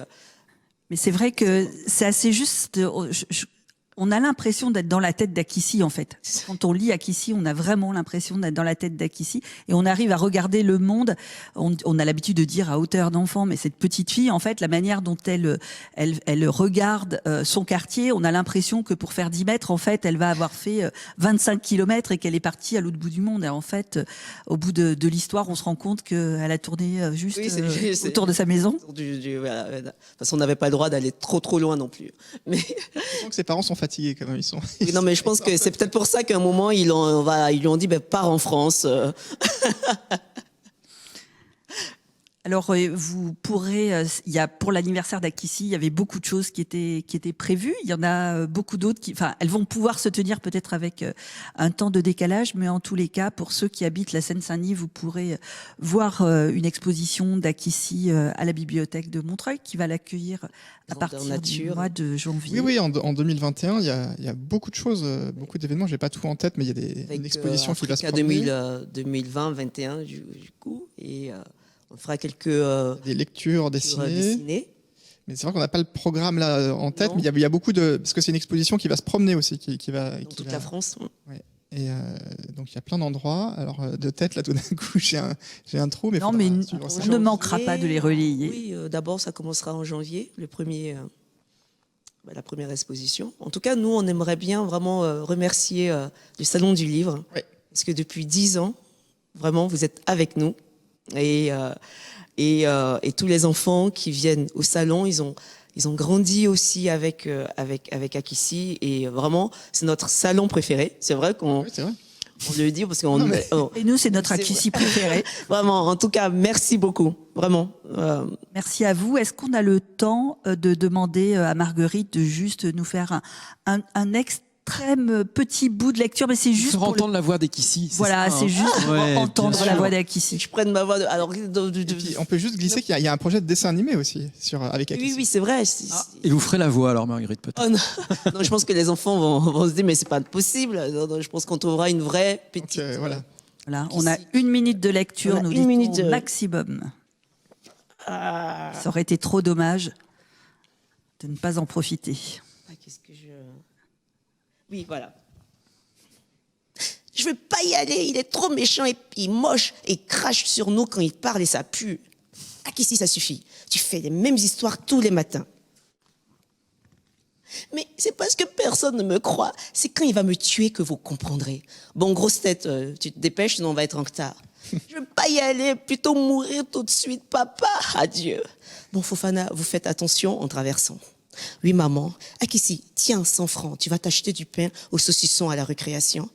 Mais c'est vrai que c'est assez juste... On a l'impression d'être dans la tête d'Akissi, en fait. Quand on lit Akissi, on a vraiment l'impression d'être dans la tête d'Akissi. Et on arrive à regarder le monde. On a l'habitude de dire à hauteur d'enfant, mais cette petite fille, en fait, la manière dont elle regarde son quartier, on a l'impression que pour faire 10 mètres, en fait, elle va avoir fait 25 kilomètres et qu'elle est partie à l'autre bout du monde. Et en fait, au bout de l'histoire, on se rend compte qu'elle a tourné juste autour de sa maison. Voilà. De toute façon, on n'avait pas le droit d'aller trop loin non plus. Mais... Je sens que ses parents sont fatigués quand même, ils sont. Oui, non, mais je pense que c'est peut-être pour ça qu'à un moment ils lui ont dit pars en France. Alors vous pourrez, il y a pour l'anniversaire d'Akissi, il y avait beaucoup de choses qui étaient prévues. Il y en a beaucoup d'autres elles vont pouvoir se tenir peut-être avec un temps de décalage, mais en tous les cas, pour ceux qui habitent la Seine-Saint-Denis, vous pourrez voir une exposition d'Akissi à la bibliothèque de Montreuil qui va l'accueillir à partir du mois de janvier. Oui, en 2021, il y a beaucoup de choses, beaucoup d'événements. J'ai pas tout en tête, mais il y a une exposition qui va se promener. 2020-21 du coup, et on fera quelques des lectures dessinées. Mais c'est vrai qu'on n'a pas le programme là en tête, mais il y a beaucoup parce que c'est une exposition qui va se promener aussi, qui va dans toute la France. Ouais. Et donc il y a plein d'endroits. Alors de tête là, tout d'un coup, j'ai un trou, mais non, mais on ne manquera pas de les relayer. Oui, d'abord ça commencera en janvier, la première exposition. En tout cas, nous on aimerait bien vraiment remercier le Salon du Livre, parce que depuis 10 ans, vraiment, vous êtes avec nous. Et tous les enfants qui viennent au salon, ils ont grandi aussi avec Akissi, et vraiment c'est notre salon préféré. C'est vrai qu'on le dit parce qu'on et nous c'est notre Akissi préféré. Vraiment, en tout cas, merci beaucoup, vraiment. Merci à vous. Est-ce qu'on a le temps de demander à Marguerite de juste nous faire un extrait petit bout de lecture, mais c'est juste pour entendre la voix d'Akissi. Voilà, c'est juste pour entendre la voix d'Akissi. Je prenne ma voix. Alors, on peut juste glisser qu'il y a un projet de dessin animé aussi avec Akissi. Oui, c'est vrai. Et vous ferez la voix alors, Marguerite, peut-être. Oh, non, je pense que les enfants vont se dire mais c'est pas possible. Non, je pense qu'on trouvera une vraie petite. Voilà, on a 1 minute de lecture, nous dit-on maximum. Ça aurait été trop dommage de ne pas en profiter. Qu'est-ce que Oui, voilà. Je veux pas y aller, il est trop méchant et puis moche et crache sur nous quand il parle et ça pue. Akissi, ça suffit. Tu fais les mêmes histoires tous les matins. Mais c'est parce que personne ne me croit. C'est quand il va me tuer que vous comprendrez. Bon, grosse tête, tu te dépêches, sinon on va être en retard. Je veux pas y aller, plutôt mourir tout de suite, papa. Adieu. Bon, Fofana, vous faites attention en traversant. Oui, maman. Akissi, tiens, 100 francs. Tu vas t'acheter du pain au saucisson à la récréation.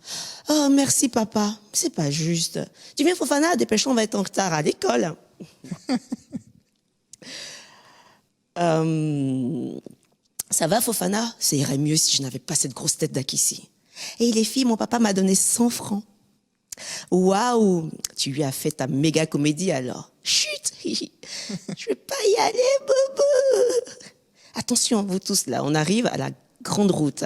Oh, merci, papa. C'est pas juste. Tu viens, Fofana, dépêchons, on va être en retard à l'école. Ça va, Fofana? Ça irait mieux si je n'avais pas cette grosse tête d'Akissi. Et les filles, mon papa m'a donné 100 francs. Waouh, tu lui as fait ta méga comédie alors. Chut, je vais pas y aller, boubou. attention, vous tous là, on arrive à la grande route.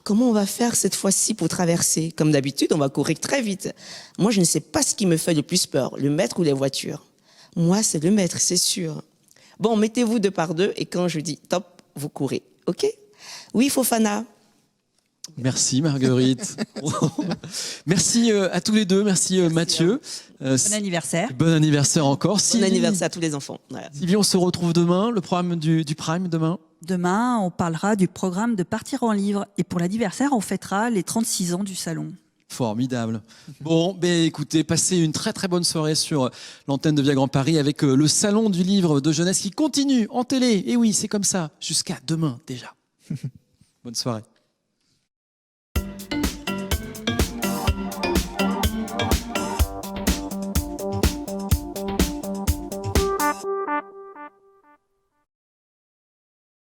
Comment on va faire cette fois-ci pour traverser? Comme d'habitude, on va courir très vite. Moi, je ne sais pas ce qui me fait le plus peur, le maître ou les voitures. Moi, c'est le maître, c'est sûr. Bon, mettez-vous 2 par 2 et quand je dis top, vous courez. OK? Oui, Fofana. Merci Marguerite. Merci à tous les deux. Merci Mathieu. Bon anniversaire. Bon anniversaire encore. Bon anniversaire à tous les enfants. Voilà. Sylvie, on se retrouve demain. Le programme du Prime demain. Demain, on parlera du programme de Partir en livre. Et pour l'anniversaire, on fêtera les 36 ans du salon. Formidable. Bon, écoutez, passez une très très bonne soirée sur l'antenne de Via Grand Paris avec le Salon du livre de jeunesse qui continue en télé. Et oui, c'est comme ça. Jusqu'à demain déjà. Bonne soirée.